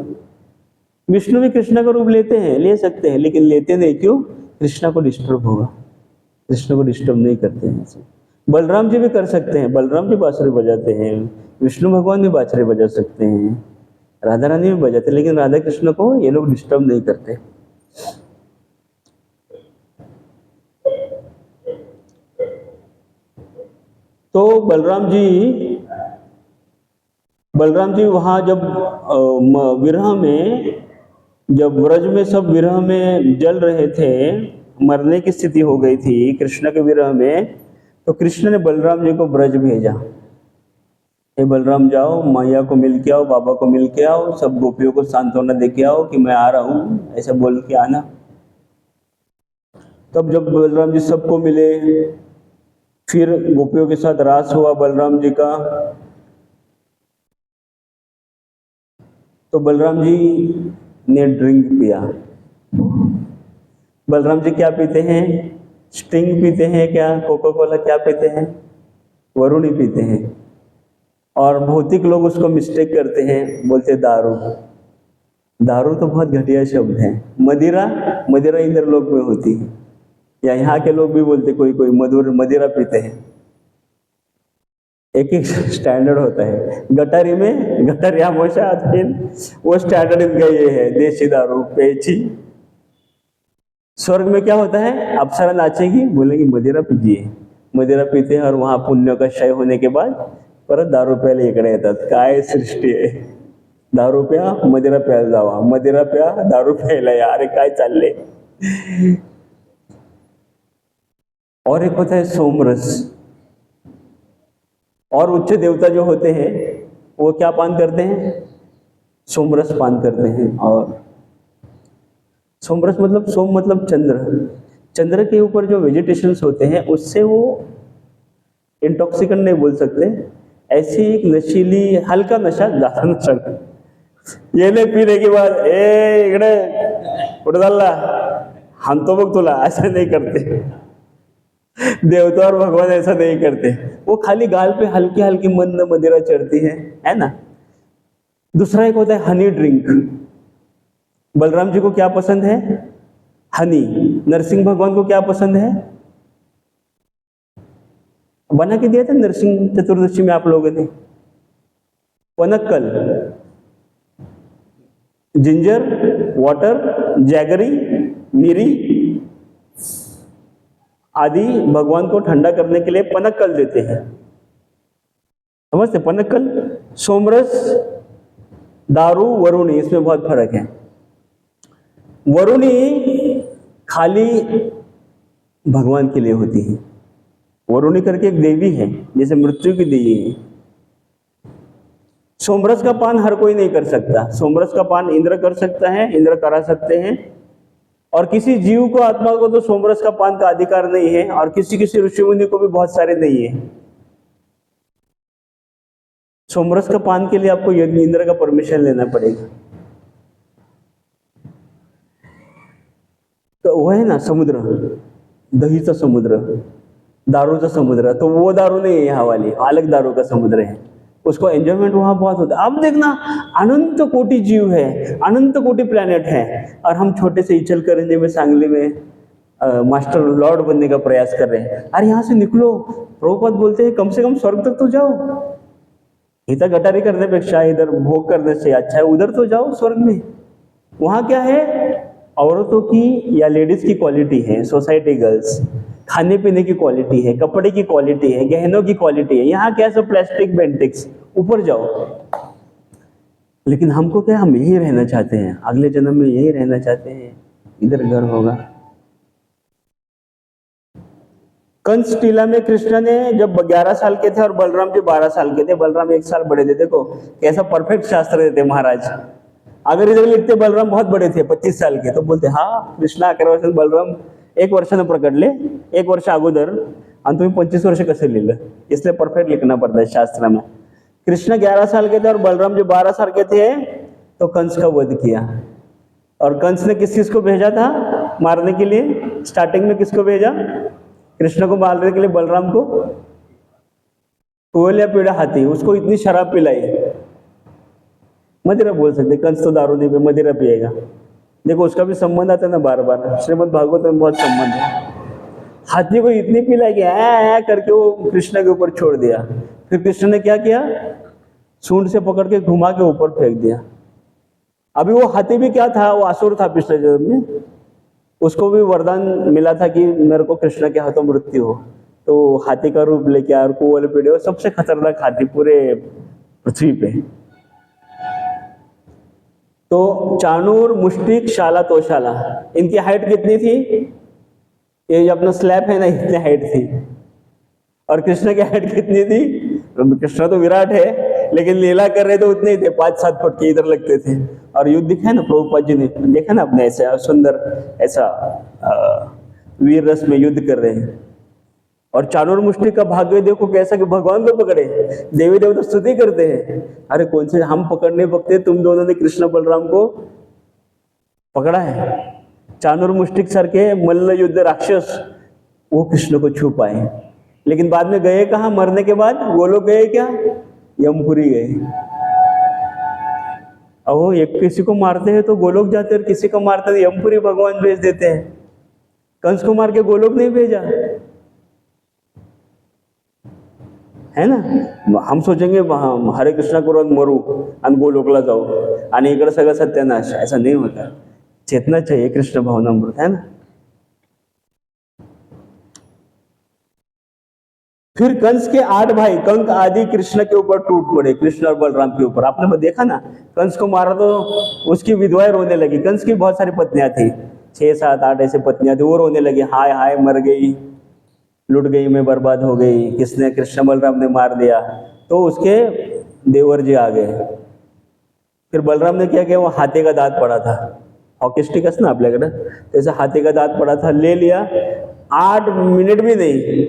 विष्णु भी कृष्ण का रूप लेते हैं, ले सकते हैं, लेकिन लेते नहीं। क्यों? कृष्ण को डिस्टर्ब होगा, कृष्ण को डिस्टर्ब नहीं करते हैं ऐसे। बलराम जी भी कर सकते हैं, बलराम जी बांसुरी बजाते हैं, विष्णु भगवान भी बांसुरी बजा सकते हैं, राधा रानी भी बजाते हैं, लेकिन राधा कृष्ण को ये लोग डिस्टर्ब नहीं करते। तो बलराम जी वहाँ जब विरह में, जब ब्रज में सब विरह में जल रहे थे, मरने की स्थिति हो गई थी कृष्ण के विरह में, तो कृष्ण ने बलराम जी को ब्रज भेजा, हे बलराम जाओ, मैया को मिल के आओ, बाबा को मिल के आओ, सब गोपियों को सांत्वना दे के आओ कि मैं आ रहा हूँ, ऐसे बोल के आना। तब जब बलराम जी सबको मिले, फिर गोपियों के साथ रास हुआ बलराम जी का, तो बलराम जी ने ड्रिंक पिया। बलराम जी क्या पीते हैं? स्टिंग पीते हैं क्या? कोका कोला क्या पीते हैं? वरुणी पीते हैं। और भौतिक लोग उसको मिस्टेक करते हैं, बोलते दारू। दारू तो बहुत घटिया शब्द है। मदिरा, मदिरा इंद्रलोक में होती है, या यहाँ के लोग भी बोलते कोई कोई मदिरा पीते हैं। एक एक स्टैंडर्ड होता है। गटारी में गटारिया मोशा आते हैं, वो स्टैंडर्ड इनका ये है, देसी दारू, पेची। स्वर्ग में क्या होता है? अप्सरा नाचेगी, बोलेगी मदिरा पीजिए, मदिरा पीते हैं, और वहां पुण्य का क्षय होने के बाद परत दारू प्यायला इकडे येतात। काय सृष्टी आहे! दारू प्या, मदिरा प्यायला जावा, मदिरा प्या, दारू प्यायला या, अरे काय चाललंय? और एक होता है सोमरस। और उच्च देवता जो होते हैं वो क्या पान करते हैं? सोमरस पान करते हैं। और सोमरस मतलब, सोम मतलब चंद्र, चंद्र के ऊपर जो वेजिटेशंस होते हैं उससे वो इंटॉक्सिकेंट नहीं बोल सकते, ऐसी एक नशीली, हल्का नशा, ज्यादा नशा नहीं। ये नहीं पीने के बाद ए इकडे कुठे चालला, हम तो बघ तुला, ऐसा नहीं करते। देवता और भगवान ऐसा नहीं करते, वो खाली गाल पे हल्की हल्की मंद मदिरा चढ़ती है ना। दूसरा एक होता है हनी ड्रिंक। बलराम जी को क्या पसंद है? हनी। नरसिंह भगवान को क्या पसंद है? बना के दिया था नरसिंह चतुर्दशी में आप लोगों ने, पनक्कल, जिंजर वाटर, जैगरी, मिरी आदि भगवान को ठंडा करने के लिए पनक्कल देते हैं, समझते? पनक्कल, सोमरस, दारू, वरुणी, इसमें बहुत फर्क है। वरुणी खाली भगवान के लिए होती है। वरुणी करके एक देवी है, जैसे मृत्यु की देवी है। सोमरस का पान हर कोई नहीं कर सकता। सोमरस का पान इंद्र कर सकता है, इंद्र करा सकते हैं, और किसी जीव को, आत्मा को तो सोमरस का पान का अधिकार नहीं है, और किसी किसी ऋषि मुनि को भी बहुत सारे नहीं है। सोमरस का पान के लिए आपको इंद्र का परमिशन लेना पड़ेगा। तो वो है ना समुद्र, दहीचा समुद्र, दारूचा समुद्र, तो वो दारू नहीं है यहाँ वाली, अलग दारू का समुद्र है। उसको एंजॉयमेंट वहां बहुत होता है। अब देखना, अनंत कोटि जीव है, अनंत कोटि प्लैनेट है, और हम छोटे से इचलकरंजी में, सांगली में मास्टर लॉर्ड बनने का प्रयास कर रहे हैं। अरे यहाँ से निकलो, प्रभुपाद बोलते हैं कम से कम स्वर्ग तक तो जाओ। इधर गटारी करने पेक्षा इधर भोग करने से अच्छा है उधर तो जाओ स्वर्ग में। वहां क्या है? औरतों की या लेडीज की क्वालिटी है, सोसाइटी गर्ल्स, खाने पीने की क्वालिटी है, कपड़े की क्वालिटी है, गहनों की क्वालिटी है। यहाँ क्या सब प्लास्टिक बेंटिक्स, ऊपर जाओ। लेकिन हमको क्या, हम यही रहना चाहते हैं, अगले जन्म में यही रहना चाहते हैं, इधर घर होगा। कंस टीला में कृष्ण ने जब 11 साल के थे और बलराम जी 12 साल के थे, बलराम 1 साल बड़े थे। देखो कैसा परफेक्ट शास्त्र देते महाराज। अगर इधर लिखते बलराम बहुत बड़े थे 25 साल के, तो बोलते हाँ कृष्णा 11 वर्ष, बलराम 1 वर्षानं प्रकटले, 1 वर्ष अगोदर, आणि तुम्ही 25 वर्ष कसं लिहिलं? इसलिए परफेक्ट लिखना पड़ता है शास्त्र में। कृष्ण 11 साल के थे और बलराम जी 12 साल के थे, तो कंस का वध किया। और कंस ने किस को भेजा था मारने के लिए? स्टार्टिंग में किसको भेजा? कृष्ण को मारने के लिए बलराम को। कोयला पीड़ा हाथी, उसको इतनी शराब पिलाई, मदिरा बोल सकते, कंस तो दारू नहीं पे मदिरा पिएगा। देखो उसका भी संबंध आता है ना बार बार, श्रीमद् भागवत में बहुत संबंध है। हाथी को इतनी पिलाई कि ऐ करके वो कृष्ण के ऊपर छोड़ दिया। फिर कृष्ण ने क्या किया? सूंड से पकड़ के घुमा के ऊपर फेंक दिया। अभी वो हाथी भी क्या था? वो असुर था पिछले जन्म में। उसको भी वरदान मिला था कि मेरे को कृष्ण के हाथों मृत्यु हो, तो हाथी का रूप लेके आया और कुवल पीड़े, सबसे खतरनाक हाथी पूरे पृथ्वी पे। तो चाणूर, मुष्टिक, शाला, तोशाला, इनकी हाइट कितनी थी? ये जो अपना स्लैब है ना, इतनी हाइट थी। और कृष्ण की हाइट कितनी थी? कृष्ण तो विराट है, लेकिन लीला कर रहे तो उतने ही थे, 5-7 फुट के इधर लगते थे। और युद्ध दिखा है ना प्रभुपाद जी ने, देखा ना अपने, ऐसा सुंदर, ऐसा वीर रस में युद्ध कर रहे हैं। और चाणूर मुष्टि का भाग्य देखो कैसा कि भगवान को पकड़े, देवी देवता स्तुति करते हैं। अरे कौन से हम पकड़ नहीं सकते, तुम दोनों ने कृष्ण बलराम को पकड़ा है। चाणूर मुष्टिक सर के मल्ल युद्ध राक्षस वो कृष्ण को छू पाए, लेकिन बाद में गए कहाँ? मरने के बाद वो लोग गए क्या? यमपुरी गए। अहो एक किसी को मारते हैं तो गोलोक जाते हैं, और किसी को मारते हैं तो यमपुरी भगवान भेज देते हैं। कंस को मार के गोलोक नहीं भेजा है ना। हम सोचेंगे हरे कृष्णा करून मरू आणि गोलोकला जाऊ आणि इकडे सगळं सत्यानाश, ऐसा नहीं होता। चेतना चाहिए कृष्ण भावनामृत, है ना। फिर कंस के 8 भाई कंक आदि कृष्ण के ऊपर टूट पड़े, कृष्ण और बलराम के ऊपर। आपने देखा ना, कंस को मारा तो उसकी विधवाएं रोने लगी। कंस की बहुत सारी पत्नियां थी, 6, 7, 8 ऐसे पत्नियां थी, वो रोने लगी, हाय हाय मर गई। लुट गई, मैं बर्बाद हो गई, किसने, कृष्ण बलराम ने मार दिया। तो उसके देवर जी आ गए। फिर बलराम ने क्या किया, वो हाथी का दांत पड़ा था, हॉकी स्टिक असतं ना आपल्याकडं, जैसे हाथी का दांत पड़ा था, ले लिया, 8 मिनट भी नहीं,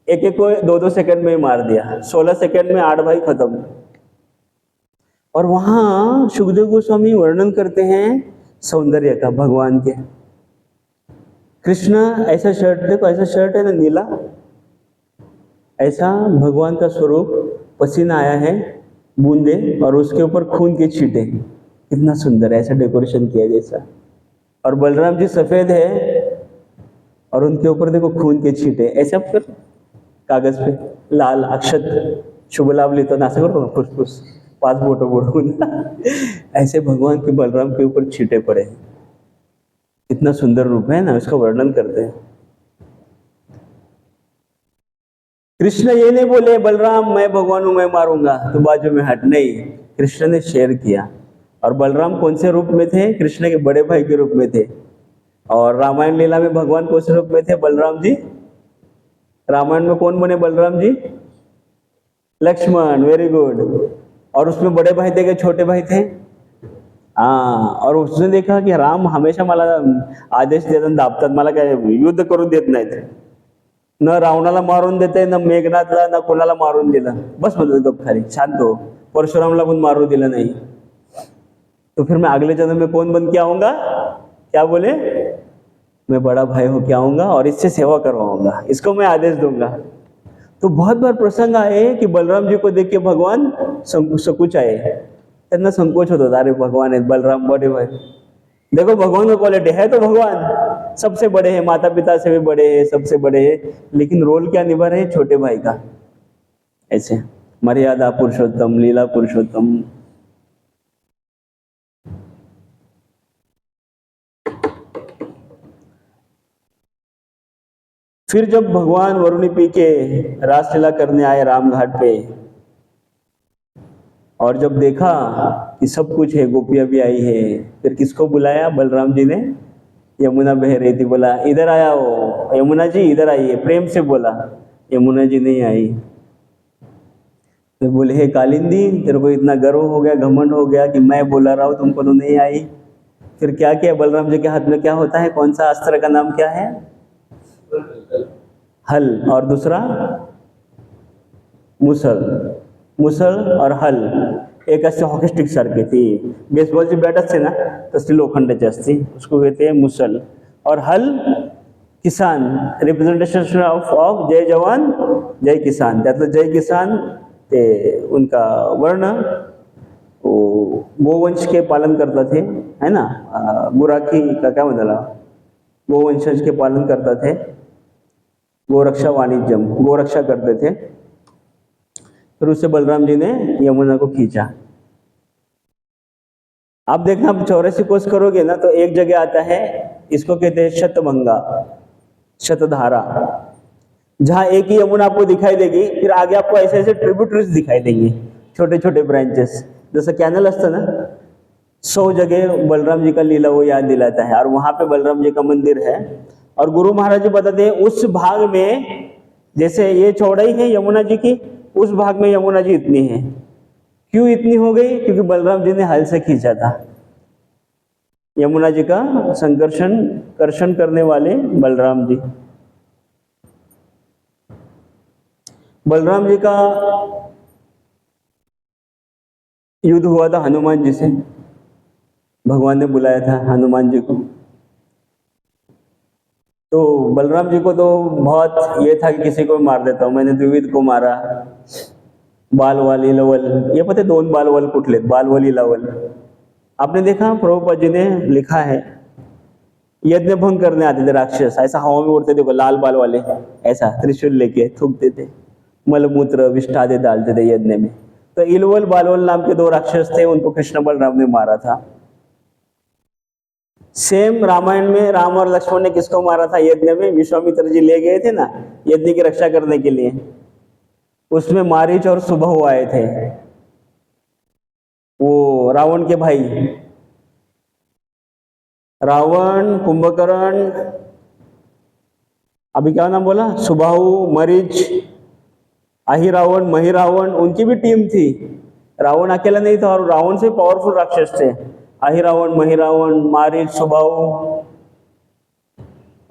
एक एक को 2-2 सेकंड में ही मार दिया, 16 सेकंड में 8 भाई खत्म। और वहां सुखदेव गोस्वामी वर्णन करते हैं सौंदर्य का भगवान के। कृष्ण ऐसा शर्ट, देखो ऐसा शर्ट है ना नीला, ऐसा भगवान का स्वरूप, पसीना आया है, बूंदे, और उसके ऊपर खून के छींटे, कितना सुंदर है, ऐसा डेकोरेशन किया जैसा। और बलराम जी सफेद है और उनके ऊपर देखो खून के छींटे, ऐसा फिर कागज पे लाल अक्षत शुभ लाभ लिहितो ना, असं करतो ना फुसफुस 5 बोटं बुडवून ऐसे भगवान के बलराम के ऊपर छींटे पड़े। कितना सुंदर रूप है ना, इसका वर्णन करते हैं। कृष्ण ये नहीं बोले बलराम मैं भगवान हूं, मैं मारूंगा तो बाजू में हट, नहीं, कृष्ण ने शेयर किया। और बलराम कौन से रूप में थे, कृष्ण के बड़े भाई के रूप में थे। और रामायण लीला में भगवान कौन से रूप में थे, बलराम जी। रामायण में कौन बने बलराम जी, लक्ष्मण, वेरी गुड। और उसमें बड़े भाई थे कि छोटे भाई थे, हाँ। और उसने देखा की राम हमेशा मला आदेश देतात, दाबतात, मला काय युद्ध करू देत नाहीत, न रावणाला मारून देते, न मेघनाथला, न कोणाला मारून दिलं, बस म्हणतात गप खाली, शांत हो। परशुरामला पण मारू दिलं नहीं। तो फिर मैं अगले जन्म में कौन बन के आऊंगा, क्या बोले, मैं बड़ा भाई होके आऊंगा और इससे सेवा करवाऊंगा, इसको मैं आदेश दूंगा। तो बहुत बार प्रसंग आए कि बलराम जी को देख के भगवान संकुचाए, त्यांना संकोच होत होता, अरे भगवान है, बलराम बड़े भाई। देखो भगवान का क्वालिटी है तो भगवान सबसे बड़े हैं, माता पिता से भी बड़े हैं, सबसे बड़े हैं, लेकिन रोल क्या निभा रहे हैं, छोटे भाई का। ऐसे मर्यादा पुरुषोत्तम, लीला पुरुषोत्तम। फिर जब भगवान वरुणी पी के रासलीला करने आए राम घाट पे, और जब देखा कि सब कुछ है, गोपियां भी आई है, फिर किसको बुलाया बलराम जी ने, यमुना बह रही थी, बोला इधर आया हो यमुना जी, इधर आइए, प्रेम से बोला। यमुना जी नहीं आई। फिर बोले हे कालिंदी, तेरे को इतना गर्व हो गया, घमंड हो गया कि मैं बोला रहा हूं तुमको तो नहीं आई। फिर क्या किया, बलराम जी के हाथ में क्या होता है, कौन सा अस्त्र का नाम क्या है, हल, और दूसरा मुसल। मुसल और हल एक असे हॉकी स्टिक सारखी, ती बेसबॉलची बॅट असते ना तसली लोखंडाची असते, उसको कहते हैं मुसल। और हल किसान, रिप्रेजेंटेशन ऑफ जय जवान जय किसान, त्यातलं जय किसान ते उनका वर्ण वो गोवंश के पालन करता थे, है ना, गुराखी का क्या म्हणाला, गोवंशज के पालन करता थे, गोरक्षा वाणिज्यम, गोरक्षा करते थे। फिर उससे बलराम जी ने यमुना को खींचा। आप देखना, आप 84 कोस करोगे ना तो एक जगह आता है, इसको कहते हैं शतभंगा, शतधारा, जहां एक ही यमुना आपको दिखाई देगी, फिर आगे आपको ऐसे ऐसे ट्रिब्यूटरीज दिखाई देंगे, छोटे छोटे ब्रांचेस, जैसे कैनल असतं ना, 100 जगह बलराम जी का लीला वो याद दिलाता है। और वहां पे बलराम जी का मंदिर है। और गुरु महाराज जी बताते हैं उस भाग में, जैसे ये चौड़ाई है यमुना जी की, उस भाग में यमुना जी इतनी है। क्यों इतनी हो गई, क्योंकि बलराम जी ने हल से खींचा था। यमुना जी का संकर्षण कर्षण करने वाले बलराम जी। बलराम जी का युद्ध हुआ था हनुमान जी से, भगवान ने बुलाया था हनुमान जी को। तो बलराम जी को तो बहुत ये था कि किसी को मार देता हूं, मैंने द्विविद को मारा, बालवल इलवल, ये पता है 2 बालवल कुठले, बालवल इलवल। आपने देखा प्रभुपाद जी ने लिखा है, यज्ञ भंग करने आते थे राक्षस, ऐसा हवा में उड़ते देखो, लाल बाल वाले, ऐसा त्रिशूल लेके थूकते थे, मलमूत्र विष्ठादे डालते थे यज्ञ में। तो इलवल बालवल नाम के 2 राक्षस थे, उनको कृष्ण बलराम ने मारा था। सेम रामायण में राम और लक्ष्मण ने किसको मारा था यज्ञ में, विश्वामित्र जी ले गए थे ना यज्ञ की रक्षा करने के लिए, उसमें मारीच और सुबह आए थे, वो रावण के भाई, रावण, कुंभकर्ण अभी क्या नाम बोला, सुबाहु, मरीच, अहिरावण, महिरावण, उनकी भी टीम थी। रावण अकेला नहीं था, और रावण से पावरफुल राक्षस थे। अहिरावण, महिरावण, मारीच, सुबाहु,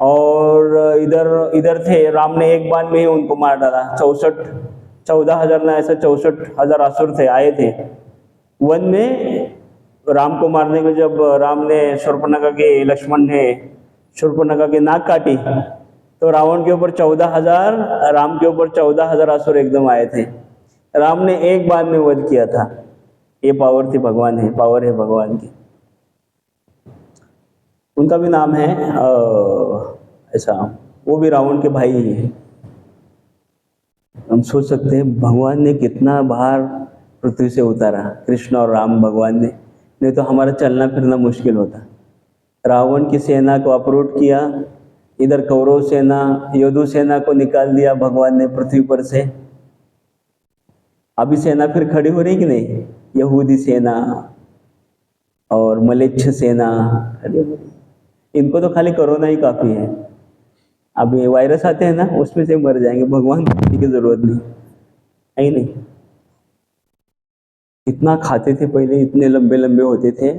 और इधर इधर थे। राम ने एक बाण में ही उनको मार डाला। 14,000 ना ऐसे 64,000 असुर थे, आए थे वन में राम को मारने को। जब राम ने शूर्पणखा के, लक्ष्मण ने शूर्पणखा की नाक काटी, तो रावण के ऊपर 14,000, राम के ऊपर 14,000 असुर एकदम आए थे। राम ने एक बार में वध किया था। ये पावर थी भगवान है, पावर है भगवान की। उनका भी नाम है ऐसा, वो भी रावण के भाई हैं। हम सोच सकते हैं भगवान ने कितना भार पृथ्वी से उतारा, कृष्ण और राम भगवान ने, नहीं तो हमारा चलना फिरना मुश्किल होता। रावण की सेना को अपरूट किया, इधर कौरव सेना, योधु सेना को निकाल दिया भगवान ने पृथ्वी पर से। अभी सेना फिर खड़ी हो रही कि नहीं, यहूदी सेना और मलेच्छ सेना खड़ी हो रही। इनको तो खाली कोरोना ही काफी है। अभी वायरस आते हैं ना, उसमें से मर जाएंगे, भगवान की जरूरत नहीं है। नहीं, इतना खाते थे पहले, इतने लंबे लंबे होते थे।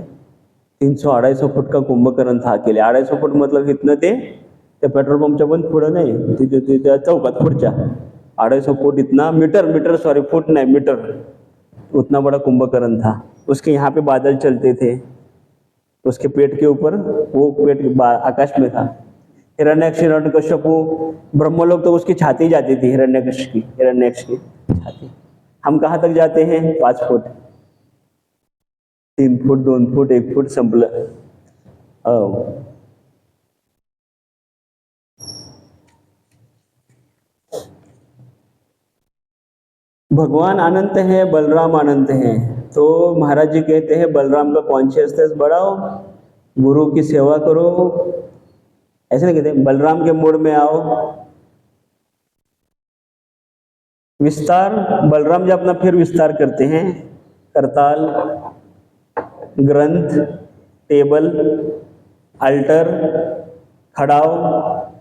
300-250 फुट का कुंभकर्ण था अकेले। 250 फुट मतलब इतने थे, ते पेट्रोल पंपच्या पण पुढे नाही, तिथे चौकात पुढच्या 250 फुट, इतना मीटर सॉरी फुट नहीं मीटर, उतना बड़ा कुंभकर्ण था। उसके यहाँ पे बादल चलते थे, उसके पेट के ऊपर, वो पेट आकाश में था। हिरण्यक्ष, हिरण्यकश्यपु, ब्रह्मलोक तो उसकी छाती जाती थी, हिरण्यक्ष की छाती। हम कहाँ तक जाते हैं? 5 फुट, 3 फुट, 2 फुट, 1 फुट संपलं। भगवान अनंत है, बलराम अनंत है। तो महाराज जी कहते हैं बलराम का कॉन्शियसनेस बढ़ाओ, गुरु की सेवा करो। ऐसे नहीं कहते, बलराम के मूड में आओ। विस्तार, बलराम जी अपना फिर विस्तार करते हैं। करताल, ग्रंथ, टेबल, अल्टर, खड़ाव,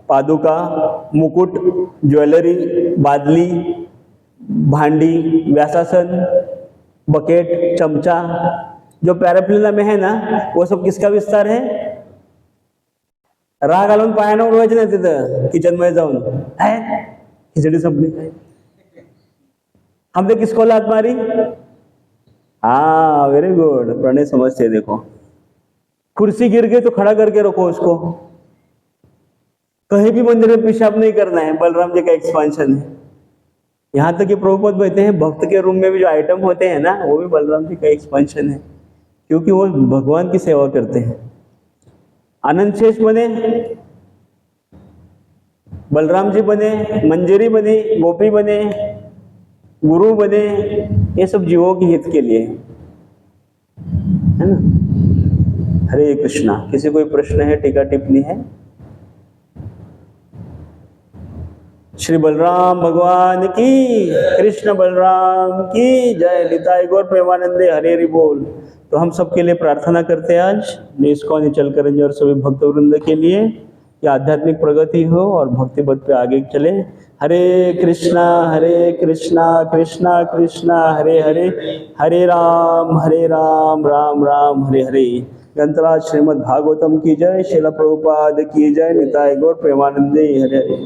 पादुका, मुकुट, ज्वेलरी, बादली, भांडी, व्यासासन, बकेट, चमचा, जो पॅराप्लिना में है ना, वो सब किसका विस्तार है? राग घालून पायानं उडवायचे नाही तिथं किचन मध्ये जाऊन, है खिचडी संपली काय, हमने किसको लात मारी? हाँ वेरी गुड, प्रणय समझते हैं। देखो, कुर्सी गिर गई तो खड़ा करके रखो उसको। कहीं भी मंदिर में पेशाब नहीं करना है, बलराम जी का एक्सपांशन है। यहाँ तक कि प्रभुपाद कहते हैं भक्त के रूम में भी जो आइटम होते हैं ना, वो भी बलराम जी का एक्सपांशन है, क्योंकि वो भगवान की सेवा करते हैं। आनंद शेष बने, बलराम जी बने, मंजरी बने, गोपी बने, गुरु बने, ये सब जीवों के हित के लिए है ना। हरे कृष्णा। किसी कोई प्रश्न है, टीका टिप्पणी है? श्री बलराम भगवान की, कृष्ण बलराम की जय। निताय गौर प्रेमानंदे, हरे हरि बोल। तो हम सबके लिए प्रार्थना करते हैं आज, इस्कॉन चल करेंगे और सभी भक्त वृंद के लिए कि आध्यात्मिक प्रगति हो और भक्ति पथ पे आगे चले। हरे कृष्णा कृष्णा कृष्णा हरे हरे, हरे राम राम राम हरे हरे। ग्रंथराज श्रीमद् भागवतम की जय, श्रील प्रभुपाद की जय। निताय गौर प्रेमानंदे, हरे हरे।